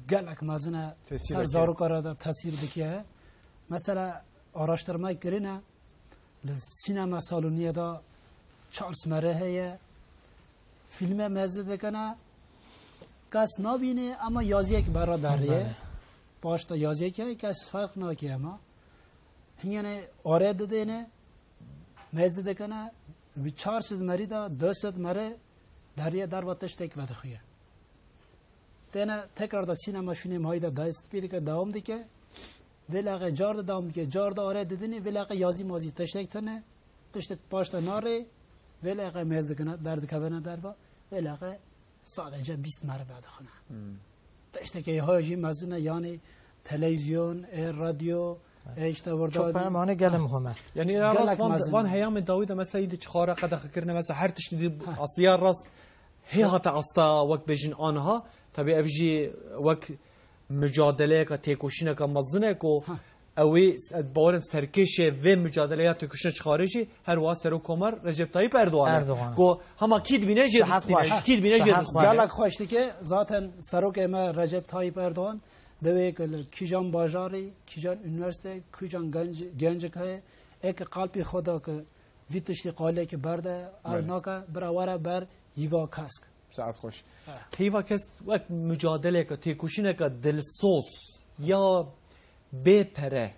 گلک مزنه سر زارو کاره ده تاثیر دکیه مثلا araştırma کرینه سینما سالونیه دا چارلز مره هیه فیلم مزه دکنه کس نبینه اما یازیه که برا دریه پاشتا یازیه که کس فرق ناکیه اما هنگانه آره ددینه مزه دکنه بی 400 مری دا 200 مره دریه در واتش تک وده خویه تنه تکرار دا سینما شونیم هایی دا دست پیده که دوام دیگه ولاقه جار دا دوام دیگه جار دا آره ددینه ولاقه یازی مازی تشتک تنه تشتک پاشتا ناره ولاقه مزه کنه درد کبنه در و ولاقه sadece 20 mare verdiğine. İşte ki hacı mazına yani televizyon, radyo, işte orada. Çok permane gelim home. Yani rast van heyam Davud mesela yedi çıkara kadar fikirne mesela her tişti asiyar rast هي هتا أستا وقت بيجين آنها تبي أفجي وقت مجادلة كتيكوشينا كمزنة كو أوي بارم سرکشه و مجادله تکوشش خارجی هر واسه کمر رجب طیب اردوغان کو هم کید بینه جدیه کید بینه جدیه گلک خوشتی که ذاتن سروک ما رجب طیب اردوغان دوی کل کیجان بازاری کیجان یونیورسیته کیجان گنج که یک قلبی خدا که ویتشتی قاله که برده ارناکا براوره بر هیوا کاسک ساعت خوش هیوا کس وقت مجادله که تکوشینه که دلسوز یا بپره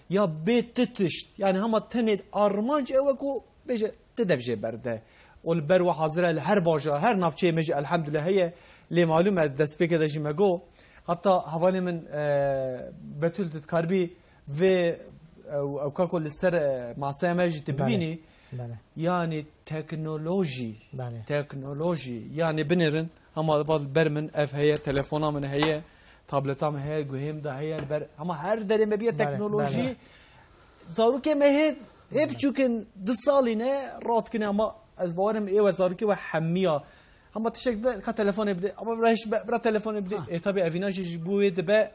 یا بتتشت یعنی همه تنید آرمانج اوه کو بجه تدفجه برده والبر و حاضره هر باجا هر نافچه مجه الحمدلله هي لی معلومه دست بکه داشی مگو حتی حوالی من بطول تتکاربی و او که کل سر معصه مجه تبینی yani teknoloji yani binirin ama bermin ev heye telefona min heye tableta min heye gühem da heye ber ama her derime bir teknoloji zaruke mehe hep çünkü dısaline rahat kine ama az bavarım ev zaruke ve hammiya ama teşekkür be ka telefonu bide ama bra telefonu bide tabi evina ji bu de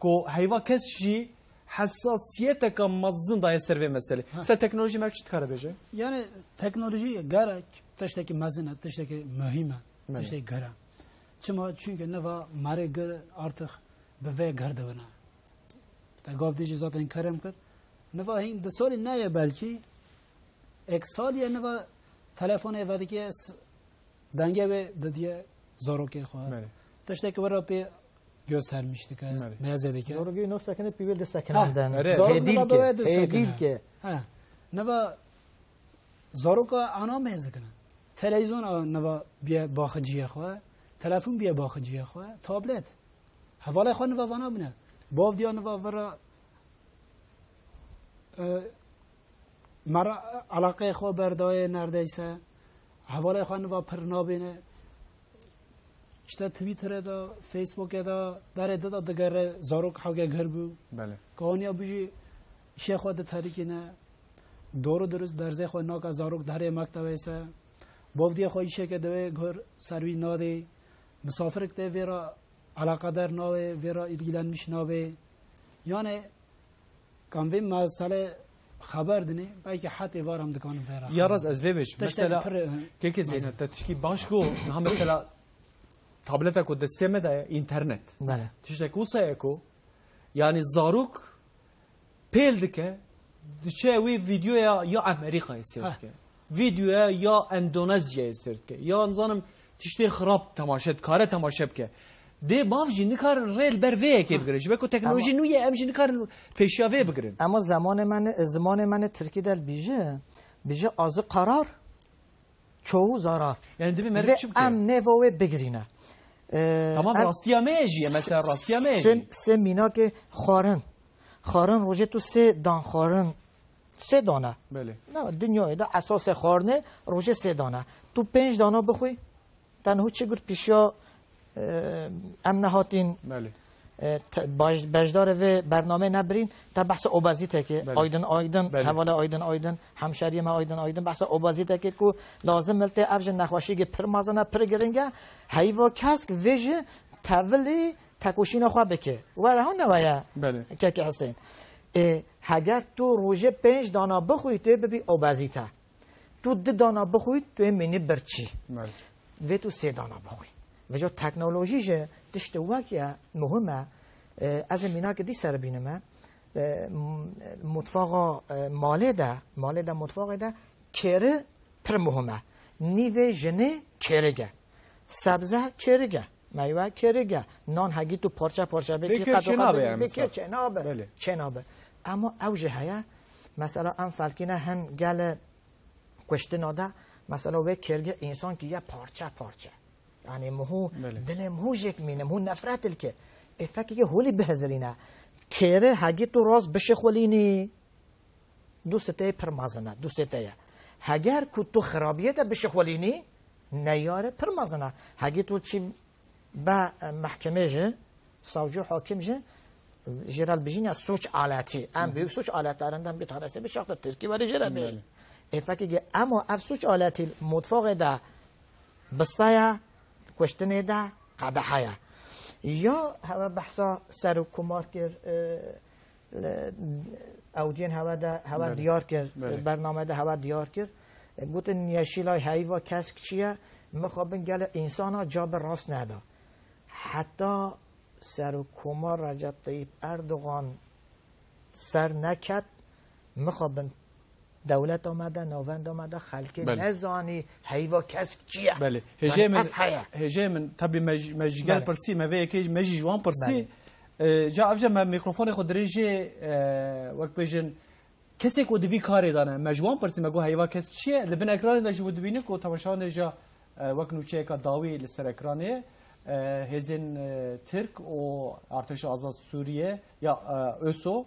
ko hayva kesji حساسیت که مزن دای سروی مسئله سر تکنولوژی مرچ کاره بشه یعنی تکنولوژی گرک تشته که مزنه تشته که مهمه تشته گره چما چون که نوا ماره گر artık به وی گرده بنا تا گفت دیجی ذات این کارم کرد نوا این دو سالی نه بلکی یک سالی نوا تلفن ودی که دنگه به ددیه زاروکی خواه تشته که ورا پی göstermişti ki mezedeki. Zorugi no sakene pivel de sakenandan. Hedil ke. Ha. Neva zoruka ana mezekene. Televizyon neva biye baxıcıya xwa, telefon biye baxıcıya xwa, tablet. Havala xwa neva vana bine. Bav diya neva vara mara alaqe xwa berdaye neredeyse. Havala xwa neva pırnabine. İşte Twitter'da da, Facebook'da da, derede da degere zarok havge gerbu. Bale. Kaniya biji şeyh xwed tarikine doğru dürüst derze xwe naka zarok dere mektebe ise bovdiye xwe işe ke deve gör servi nade misafirlik de vera alakadar nave vera ilgilenmiş nave yani كان في مسألة خبر دني باقي حتى وارم دكان فيرا يا راز از ویبش مثلا که زینه تشکی باش کو هم مثلا تابلتك قدام ده اینترنت بله تشتكو سايكو يعني زاروك بيلدك تشاوي فيديو يا امريكا يصيرك فيديو يا اندونيسيا يصيرك يا نظام تشتي خراب تماشات كاره تماشا بك دي بافجي نكار ريل برفيه كي بگرش بكو تكنولوژي نويه امجي نكار پیشاوی بگرن اما زمان من ترکی دل بیجه از قرار چو زارا يعني دبي مرد شو بك ام نيفوي بگرینه تمام راستيا ماجي مثلا راستيا ماجي سه مینا که خارن روزه تو سه دانه بله نه دنیای ده اساس خارنه روزه 3 دانه تو 5 دانه بخوی تنها چه گفت پیشیا ام نهاتین بله بجدار و برنامه نبرین تا بحث اوبازیته که آیدن بله. حواله آیدن همشری ما آیدن بحث اوبازیته که کو لازم ملته افج نخواشی که پر مازنه پر گرنگه هیوا کسک ویژه تولی تکوشین خواه بکه و رها نوایا بله که حسین اگر تو روزه 5 دانه بخوی تو ببی اوبازیته تو 2 دانه بخوی تو منی برچی بله و تو 3 دانه بخوی و جو تکنولوژیه تشت واقعا مهمه از مینا که دی سر بینم متفاق ماله ده متفاق ده کره پر مهمه نیوه جنه کرگه سبزه کرگه میوه کرگه نان هگی تو پارچه بکر چنابه اما اوجه هیا مثلا ام فلکینه هن گل کشتناده مثلا و کرگه انسان که یه پارچه يعني مهو دل مهو جك مين مهو نفرات الك افكي هولي بهزلينا كيره هاجي تو راس بشخوليني دوسته پرمازنا دوسته هاجر كنتو خرابيته بشخوليني نياره پرمازنا هاجي تو چي با محكمه جه ساوجو حاكم جه جرال بجينا سوچ آلاتي ام بيو سوچ آلات دارندم بتارسه بشخص تركي وري جرا بيش افكي اما اف سوچ آلاتي متفاق ده بستايا کشتنه ده قدحه یا هوا بحثا سر و کمار کرد اودین هوا دیار کرد برنامه ده هوا دیار کرد گوتن یشیلای هیوا کسک چیه مخوابن گل انسان ها جا به راست نده حتی سر و کمار رجب طیب اردوغان سر نکد مخوابن دولت آمده نوند آمده خلک نزانی هیوا کس چیه بله هجه من طبی مجیگل پرسی موی که مجی جوان پرسی جا افجا ما میکروفون خود درجه وقت بیشن کسی که دوی کاری داره مجوان پرسی مگو هیوا کس چیه لبن اکرانی داشت بود بینه که تماشان جا وقت نوچه که داوی لسر اکرانه هزین ترک و ارتش آزاد سوریه یا اوسو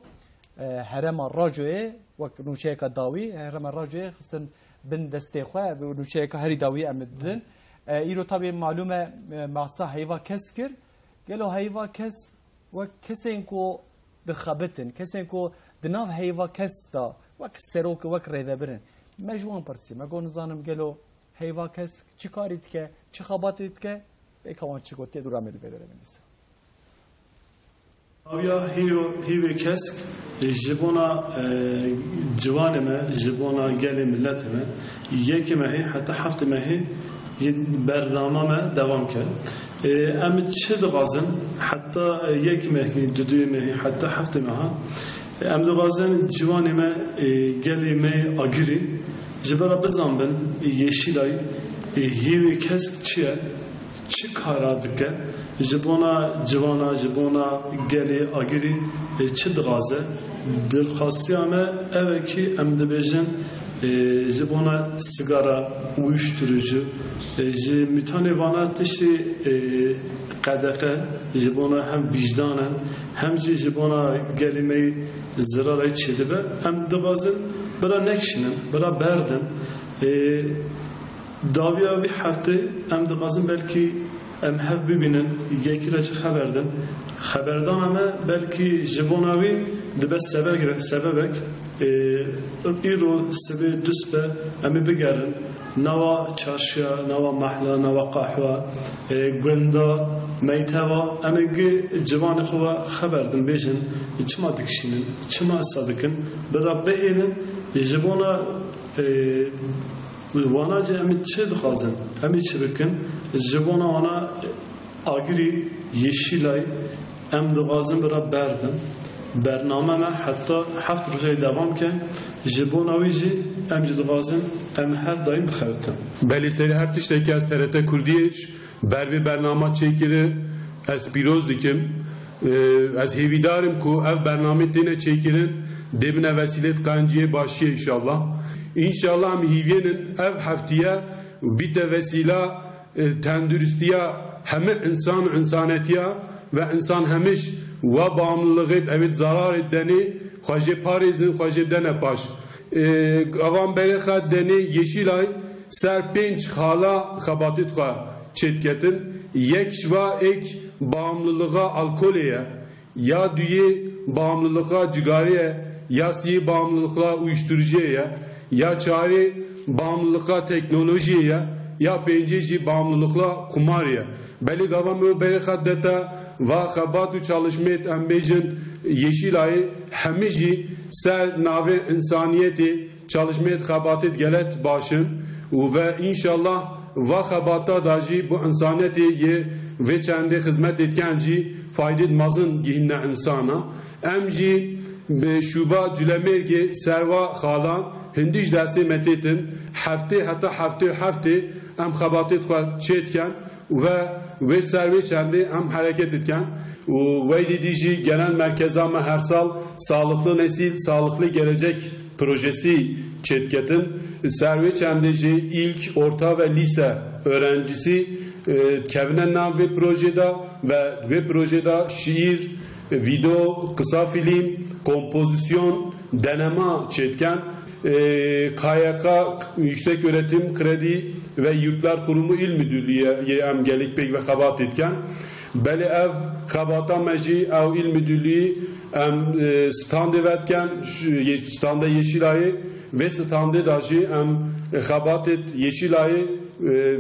هرم راجوه وقت نوچه که داوی هرم راجوه خصن بن دسته خواه و نوچه که هری داوی امدن ایرو طبعا معلومه محصا هیوا کس کر گلو هیوا کس و کسی انکو دخابتن کسی انکو دناف هیوا کس دا وقت سروک وقت ریده برن مجوان پرسی مگو نزانم گلو هیوا کس چی کاریت که چی خاباتیت که بیکوان چی گوتی دورا میل بدره بنیسه آیا هیو کسک جبونا جوان ما جبونا گل ملت ما یک ماهی حتی هفت ماهی برنامه ما دوام کرد ام چه دغازن حتی یک ماهی دو ماهی حتی هفت ماه ام دغازن جوان ما گل ما آگری جبرا بزنبن یشیلای هیو کسک چیه چه کارا دکه جوانا گلی آگری چه دغازه دلخواستی همه اوه که ام دبیجن جوانا سیگارا uyuşturucu میتونه وانا تشتی قدقه جوانا هم وجدانن هم جوانا گلیمه زرارای چه دبه ام دغازن برا نکشنن برا بردن داویا وی هفته ام دغازن بلکی ام هف ببینن یکی را چه خبردن خبردان همه بلکی جبوناوی دبه سببک ایرو سبی دوست به امی بگرن نوا چارشیا نوا محلا نوا قحوا گندا میتوا امی جوان خوا خبر دن بیشن چما دکشینن چما صادقن برا بهینن جبونا وانا جه امی چه دخوازن امی چه بکن جبونا وانا آگری yeşilay em dixwazin bira berdin bername me heta heft rojê devam ke ji bo navî jî em jî dixwazin em her daim bixewitin. Belî serî her tiştekî ez TRT Kurdiyê ber vê bernama çêkiri ez pîroz dikim ez hêvîdarim ku ev bernamê têne çêkirin dêbine vesîlê qanciyê başiyê inşallah. İnşallah em hîvînin ev heftiye bîte vesîla tenduristiya همه انسان و انسانیتیا و انسان همیش و bağımlılığı evet zarar edeni خواجه پاریزن خواجه دنه پاش اوان برخه دنی yeşilay ser penç hala xabatit xwa çetketin yek şva ek bağımlılığa alkoleye ya düye bağımlılığa cigariye ya si bağımlılığa uyuşturucuya ya çare bağımlılığa teknolojiye ya penceci bağımlılıkla kumarya. Beli gavam bereket deta ve xabatu çalışmet embejin yeşilayı hemici ser nave insaniyeti çalışmet xabatet gelet başın ve inşallah ve xabata daji bu insaniyeti ye ve çende hizmet etkenci faydet mazın gihinne insana emci şuba cülemerge serva xalan hindiş dersi metetin hafte hatta hafte em xabatet xwa çetken ve servi çende em hareket etken ve didiji genel merkezame her sal sağlıklı nesil sağlıklı gelecek projesi çetketin servi çendeci ilk orta ve lise öğrencisi kevinen nav ve projeda şiir video kısa film kompozisyon deneme çetken KYK Yüksek Öğretim Kredi ve Yurtlar Kurumu İl Müdürlüğü'ye em gelik pek ve xabat etken beli ev xabata meci ev İl Müdürlüğü em stand evetken standa Yeşilay'ı ve standa daji em xabat et Yeşilay'ı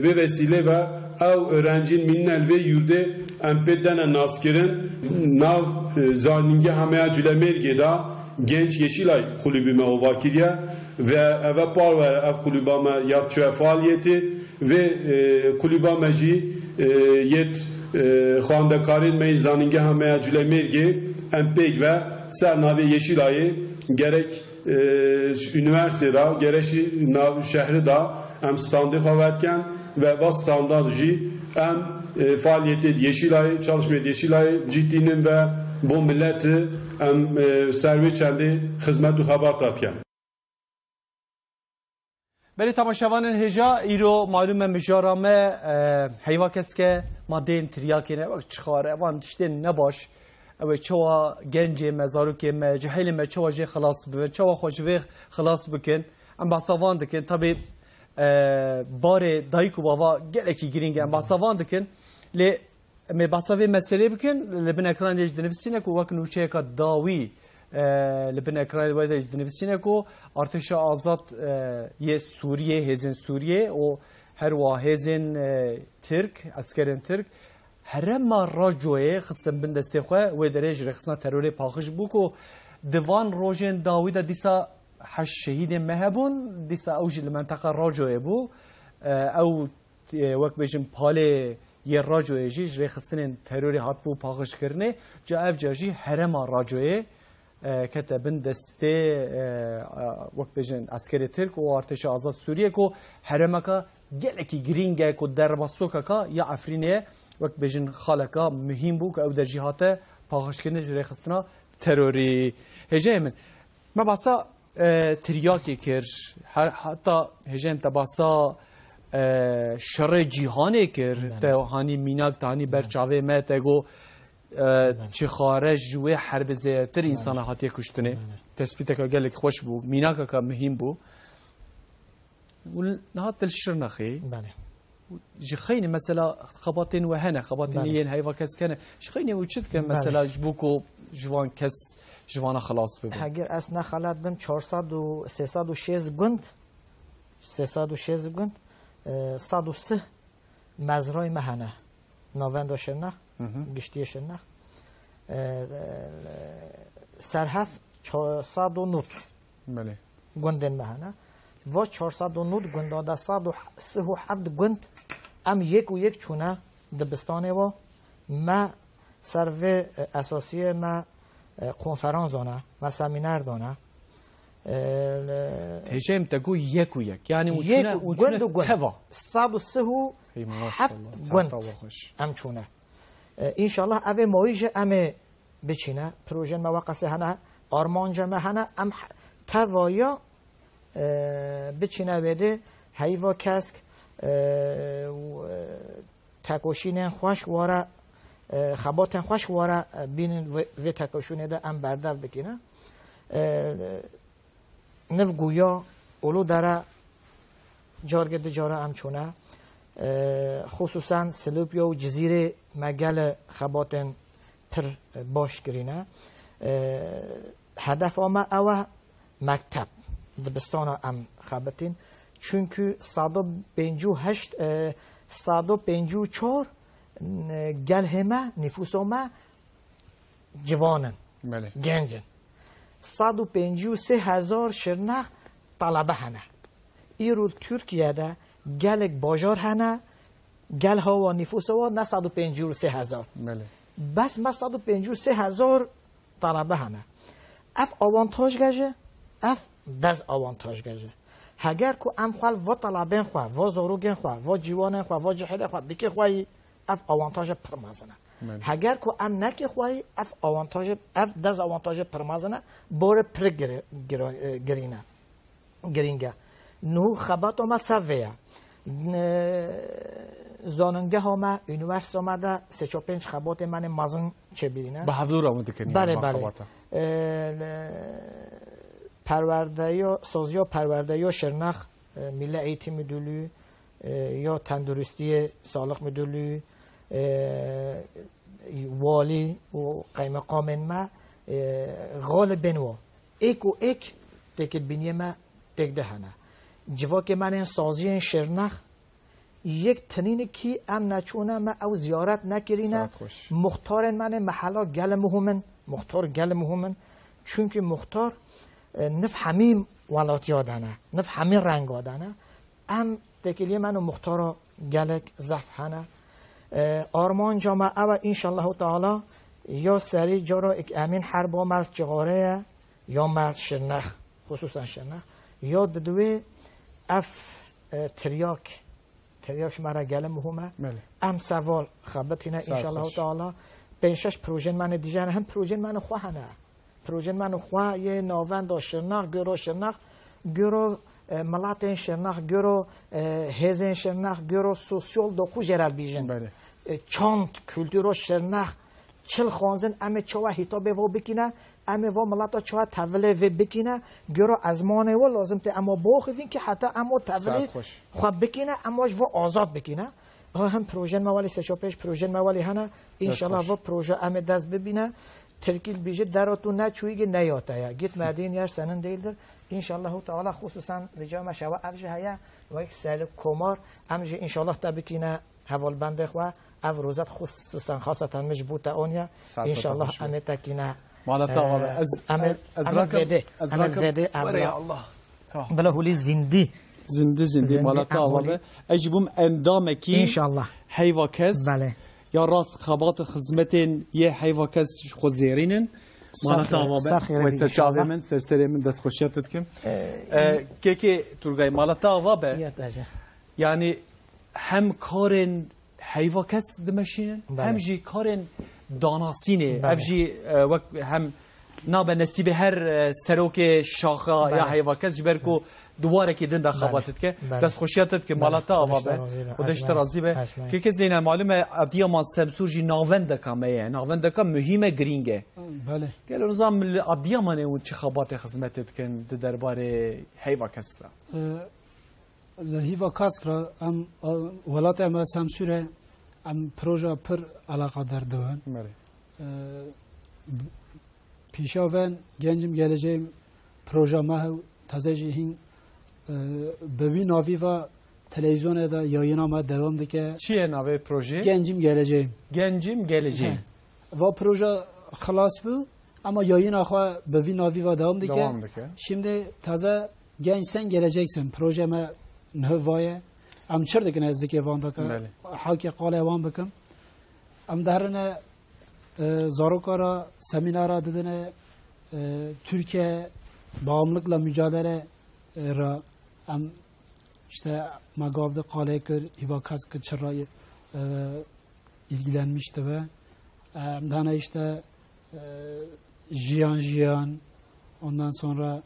ve vesile ve ev öğrencinin minnel ve yurde em peddene naskerin nav zaninge hamaya cülemergeda genç Yeşilay kulübüme o vakiriye ve eve par ve ev kulübame yapçı faaliyeti ve kulübameci yet xwandekarin me zaninge hamaya cülemerge empeg ve sernavi Yeşilay'ı gerek üniversitede gerek şehri da em standı xavetken ve bas standartji em faaliyeti Yeşilay çalışmayı Yeşilay ciddinin ve bu milleti em servi çendi hizmet u xabat atken. بله تماشاوانان هجا ایرو معلومه مجارامه حیوا کس که مادین تریاکی نه وقت چخاره وان تشتین نباش او چوا گنج مزارو که جهیل ما چوا جه خلاص بکن چوا خوشوی خلاص بکن ام باسوان دکن طبی بار دایکو بابا گلکی گرینگ ام باسوان دکن لی ام باسوی مسئله بکن لبن اکران دیج دنفسینه کو وقت نوچه که داوی لبن اکران دیج دنفسینه کو ارتش آزاد یه سوریه هزین سوریه و هر واحزین ترک اسکرین ترک هرما راجوه خصم بندسته خو و درج رخصنا تروری پاخش بو کو دوان روجن داوود دیسا حش شهید مهبون دیسا اوج المنطقه راجوه بو او وقت بجم پاله یه راجوه جی رخصن تروری هات بو پاخش کرنه جا اف جاجی هرما راجوه كتبن دسته وقت بجن عسكري ترك و ارتش آزاد سوريا كو هرمكا جلكي جرينجا كو درباسوكا يا عفرينيه وقت بجن خالكا مهم بو او در جهات پاخشكنه رخصنا تروري هجه من ما باسا ترياكي كر حتى هجه تباسا شر جهاني كر هاني ميناك تاني برچاوي ما تگو چه خارج جوه حرب زیاتر انسان هاتیه کشتنه تثبیت که گلک خوش بو مینا که مهم بو و نهات الشر نخی بله جخين مثلا خباطين وهنا خباطين ين هيفا كس كان جخين وجد كان مثلا جبوكو جوان كس جوانا خلاص ببین. اگر اسنا خلات بم 400 و 306 گند 306 گند 103 مزرای مهنه ناوند شنه گشتی شنه سرحف 409 بله گندن مهنه و 409 گند داده 137 گند ام یک و یک چونه دبستانه و ما سرو اساسی ما کنفرانس دانه و سمینار دانه تجیم تگو یک و یک یعنی وچونه توا 137 گند ام چونه انشالله اوه مایج ام بچینه پروژه مواقع هنه آرمان جمع هنه ام توایا بچینه بده هیوا کسک تکوشین خوش واره خباتن خوش واره بین و تکوشونه ده ام بردف بکنه نف گویا اولو داره جارگرد جاره ام چونه خصوصا سلوپیا و جزیره مگل خباتن پر باش گرینه هدف آما اوه مکتب دبستان ام خباتین چونکه 154 گل همه نفوس ما جوانن گنجن 153,000 شرنخ طلبه هنه ایرو ترکیه ده گلک باجار هنه گل ها و نفوس ها نه 153,000 بس ما 153,000 طلبه هنه اف آوانتاج گجه اف دز آوانتاج گجه هگر که ام خوال و طلبین خواه و زاروگین خواه و جوانین خواه و جحیل خواه بکی خواهی اف آوانتاج پرمازنه هگر که ام نکی خواهی اف آوانتاج اف دز آوانتاج پرمازنه بور پر گرینه گرینگه نو خبات ما سویه زاننگه ها ما یونیورسیت آمده 3-5 خبات من مازن چه بیرینه به حضور آمده کنیم بله بله پرورده یا سازی یا پرورده یا شرنخ میله ایتی میدولو یا تندرستی سالخ میدولو والی و قیم قامن ما غالبن و ایک و ایک تکت بینی ما تک دهنه جوا که من این سازی شرنخ یک تنین کی ام نچونه ما او زیارت نکرینه مختار من محلا گل مهمن مختار گل مهمن چونکه مختار نف همین ولات یادنه نف همین رنگ آدنه ام تکلیه منو مختار گلک زف هنه آرمان جامعه و انشالله تعالی یا سری جارا امین حربا مرد جغاره یا مرد شرنخ خصوصا شرنخ یا دوی اف تریاک مرا گل مهمه ام سوال خبتینه انشالله تعالی 5-6 پروژه من دیجن هم پروژه من خواهنه پروژه من خواه یه ناوند شرنخ گرو شرنخ گرو ملات شرنخ گرو هزین شرنخ گرو سوسیال دو جرال بیژن چند کلتور شرنخ چل خانزن ام چوا هیتا به و بکنه ام و ملات چوا توله و بکنه گرو ازمانه و لازم ته اما بخوین که حتی اما توله خواه بکنه اماش و آزاد بکنه هم پروژه موالی 3-5 پروژه موالی هنه انشالله و پروژه ام دست ببینه ترکیل بیجه دراتو نچویگه نیاته یا گیت مردین یار سنن دیلدر انشالله تعالی خصوصا رجا ما شوا افجه هیا و یک سال کمار امجه انشالله تبکینه حوال بنده خوا او روزت خصوصا خاصتا مجبوطه اونیا انشالله امه تکینه مالتا از وده بلا هولی زندی مالتا آوه اجبوم اندامه کی انشالله حیوا کس بله یا راست خبات خدمتین یه حیوا کس خود زیرینن مالتا آوه و سرچاوه من سرسره من دست خوشیتت کم که ترگای مالتا آوه یعنی هم کارن حیوا کس دمشینن هم جی کارن داناسینه افجی هم نابه نصیب هر سروک شاخه یا حیوا کس جبر کو دواره که دنده خباتت که دست خوشیتت که مالتا آوابه خودش ترازی به که زینه معلومه ادیامان سمسور جی ناونده کامه ناونده کام مهمه گرینگه بله گل نظام ادیامان اون چه خبات خدمتت کن درباره حیوا کستا لهیوا کاسک را ام ولات ام سامسوره ام پروژه پر علاقه دردوان پیشاون گنجم geleceğim proje mahv tazejihin bebi navi ve televizyona da yayınlama devam dike. Çiye navi proje? Gencim geleceğim. Gencim geleceğim. Ve proje xalas bu ama yayın akwa bebi navi ve devam dike. Şimdi taze genç sen geleceksin. Projeme nehvaya. Am çırdık ne zeki vandaka. Halki qale van bakım. Am dahrine zarokara seminara dedine Türkiye bağımlılıkla mücadele ra am işte magavda qalekir hivakas kıçırayı ilgilenmişti ve dana işte jiyan ondan sonra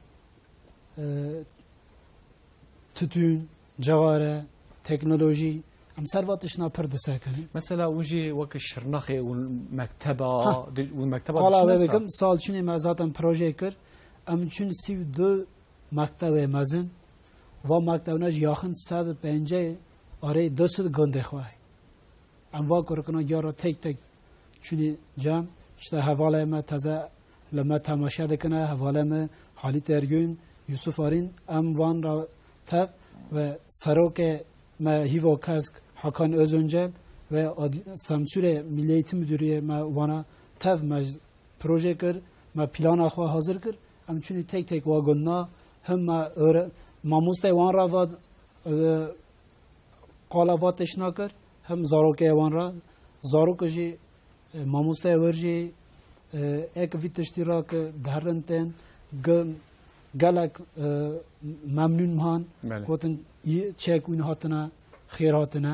tütün, cavare, teknoloji ام سرواتشنا پرده ساکنی مثلا وجی وک شرنخه و مکتبه حالا بگم سال چونی ما ذاتم پروژه کر ام چون 32 مکتب مزن و مکتب نج یاخن 150 آره 200 گنده خواه ام وا کرکنا یارا تک تک چونی جام işte havalı ما تازه لما تماشا دکنه havalı ما حالی ترگون یوسف آرین ام وان را تف و سروک ما هیوا کاسک Hakan Özöncel ve Samsure Milli Eğitim Müdürlüğü bana tev proje kır, plan akva hazır kır. Am çünkü tek tek vagonla hem mamusta van ra qalavat işna kır, hem zaroke van ra zarokaji mamusta verji ek vitiştirak dharrenten galak memnun man koten çek win hatına خیر هاتنه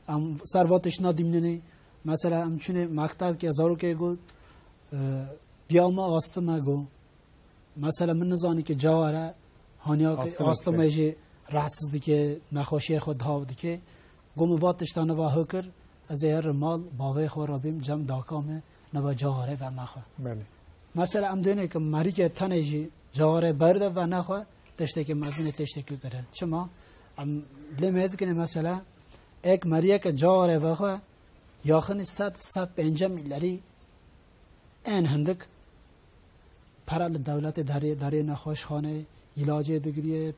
ام سرواتش ندیمنی مثلا ام چونه مکتب که هزارو که گو دیالما آستما گو مثلا من نزانی که جواره هانیا که آستما جی رحسز دیگه نخوشی خود ها دیگه گو مبادش تا نوا هکر از هر مال باوی خور را بیم جمع داکامه نوا جواره و نخوا مثلا ام دونه که مری که تنه جی جواره برده و نخوا تشته که مزین تشته که کرد چما ام بلمز کنه مثلا یک مریه که جاره وقت یاخنی 150 میلیاری این هندک پرال دولت داری نخوش خانه علاج دیگری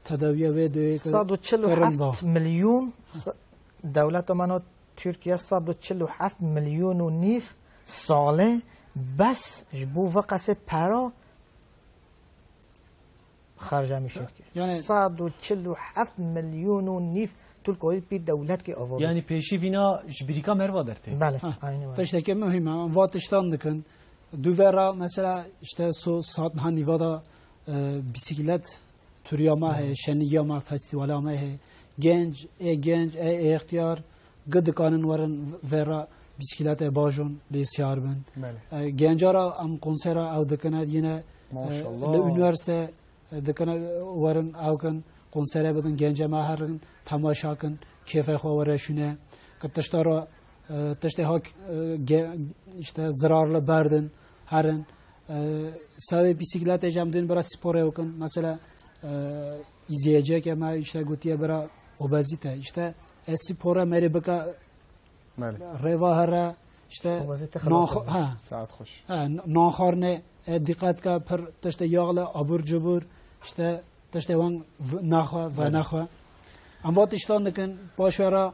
تداوی و دوی 147 میلیون دولت منو ترکیه 147 میلیون و نیف ساله بس جبو وقت پرا خرج میشه یعنی 147 میلیون و نیف طول کوی پی دولت که آورد یعنی پیشی وینا جبریکا مروا درته بله aynı تشته که مهمه واتشتان دکن دوورا مثلا işte saat hanivada bisiklet turiyama he şeniyama festivalama he genç ihtiyar gıdkanın varın vera bisiklete bajon lesyarbın gencara am konsera avdakana yine üniversite دکنه ورن آوکن کنسره بدن گنج ما هرن تماشا کن کیف خوارشونه که تشته ها işte zararlı berdin هرن سوی بیسیکلت جام دین برای سپوره وکن مثلا izleyecek ama işte gutiye برای obezite işte سپوره مری بکا روا işte saat hoş ناخارنه دقت کا پر تشته یاغله ابر جبر işte تشته وان نخوا و نخوا ام واتشتان دکن باشورا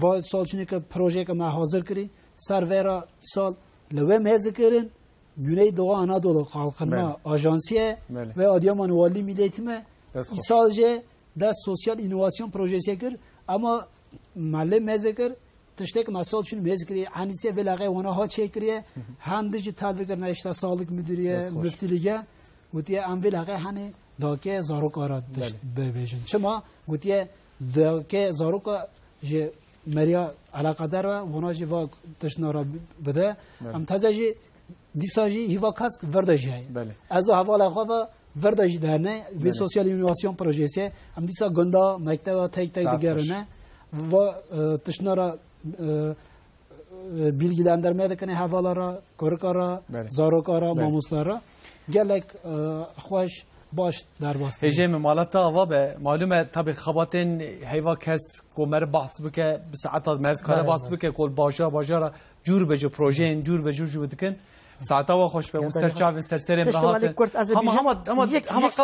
و سالچنی که پروژه که ما حاضر کری سرورا سال لوه مزکرین Güneydoğu Anadolu Kalkınma Ajansiye ve Adıyaman Vali Milli Eğitimi sadece da sosyal inovasyon projesi kır ama mahalle mezekir tıştek masal için mezekiri anise ve lağe ona ha çekiriye handıcı tabi ne işte sağlık müdürüye müftiliğe gutiye am ve lağe hani dake zarok ara bebejin çama gutiye dake zaroka je Maria alakadar ve ona je va tışnara bede am tazaji دیساجی هیوا کاسک ورداجی از حواله خوا ورداجی دهنه به سوسیال اینواسیون پروژه هم دیسا گندا مکتب تک تک دیگرانه و تشنارا bilgilendirmeye de kanı havalara, korkara, zarokara, mamuslara gelek hoş باش در واسطه هجه مالتا و به معلومه طبق خباتن هیوا کس کومر بحث بکه بساعت مرز کار بحث بکه کل باجا جور به جو پروژه جور به جور دکن ساعتا و خوش به اون سرچاو سرسرم راحت هم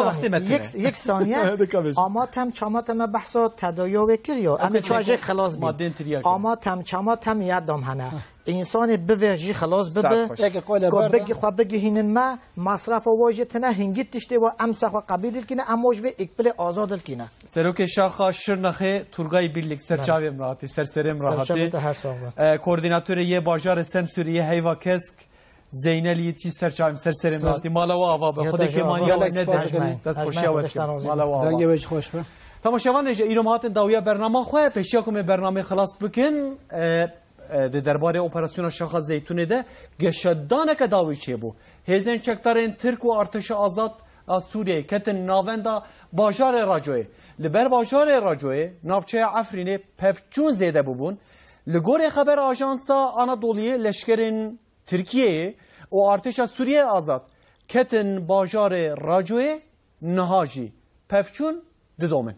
وقتی متن یک ثانیه آماتم چاماتم بحثا تدایا وکریو اما چاجه خلاص بی آماتم چاماتم یادم هنه انسان بورجی خلاص بده بگی خو بگی هینن ما مصرف واجتنه هنگیت تشته و امسخ و قبیل کنه اموج و اقبال آزاد کنه سروک شاخه شرنخه تورگای birlik سرچاو راحت سرسرم راحت کوردیناتور یه باجار سم سوریه هیوا کسک زینلی چی سرچایم سرسرم راحتی مالا و آوا به خود که مانی نده دست خوشی آورد مالا و آوا دنگه بهش خوش به تماشاوان ایران هاتن داویا برنامه خواه پیشیا که برنامه خلاص بکن ده درباره اپراسیون شاخه زیتون ده گشتانه که داوی چه بو هزین چکتارین ترک و ارتش آزاد سوریه کتن ناوندا باجار راجوه لبر باجار راجوه نافچه عفرینه پفچون زیده ببون لگور خبر آژانسا آنادولیه لشکرین ترکیه و ارتش سوریه آزاد کتن باجار راجوه نهاجی پفچون ددومن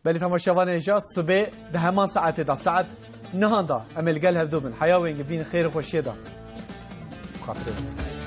بلی تماشاوان اینجا صبح ده همان ساعت دا ساعت نهان دا عمل قال هردوبن حياوين بين خير وخوشيه دا خاطر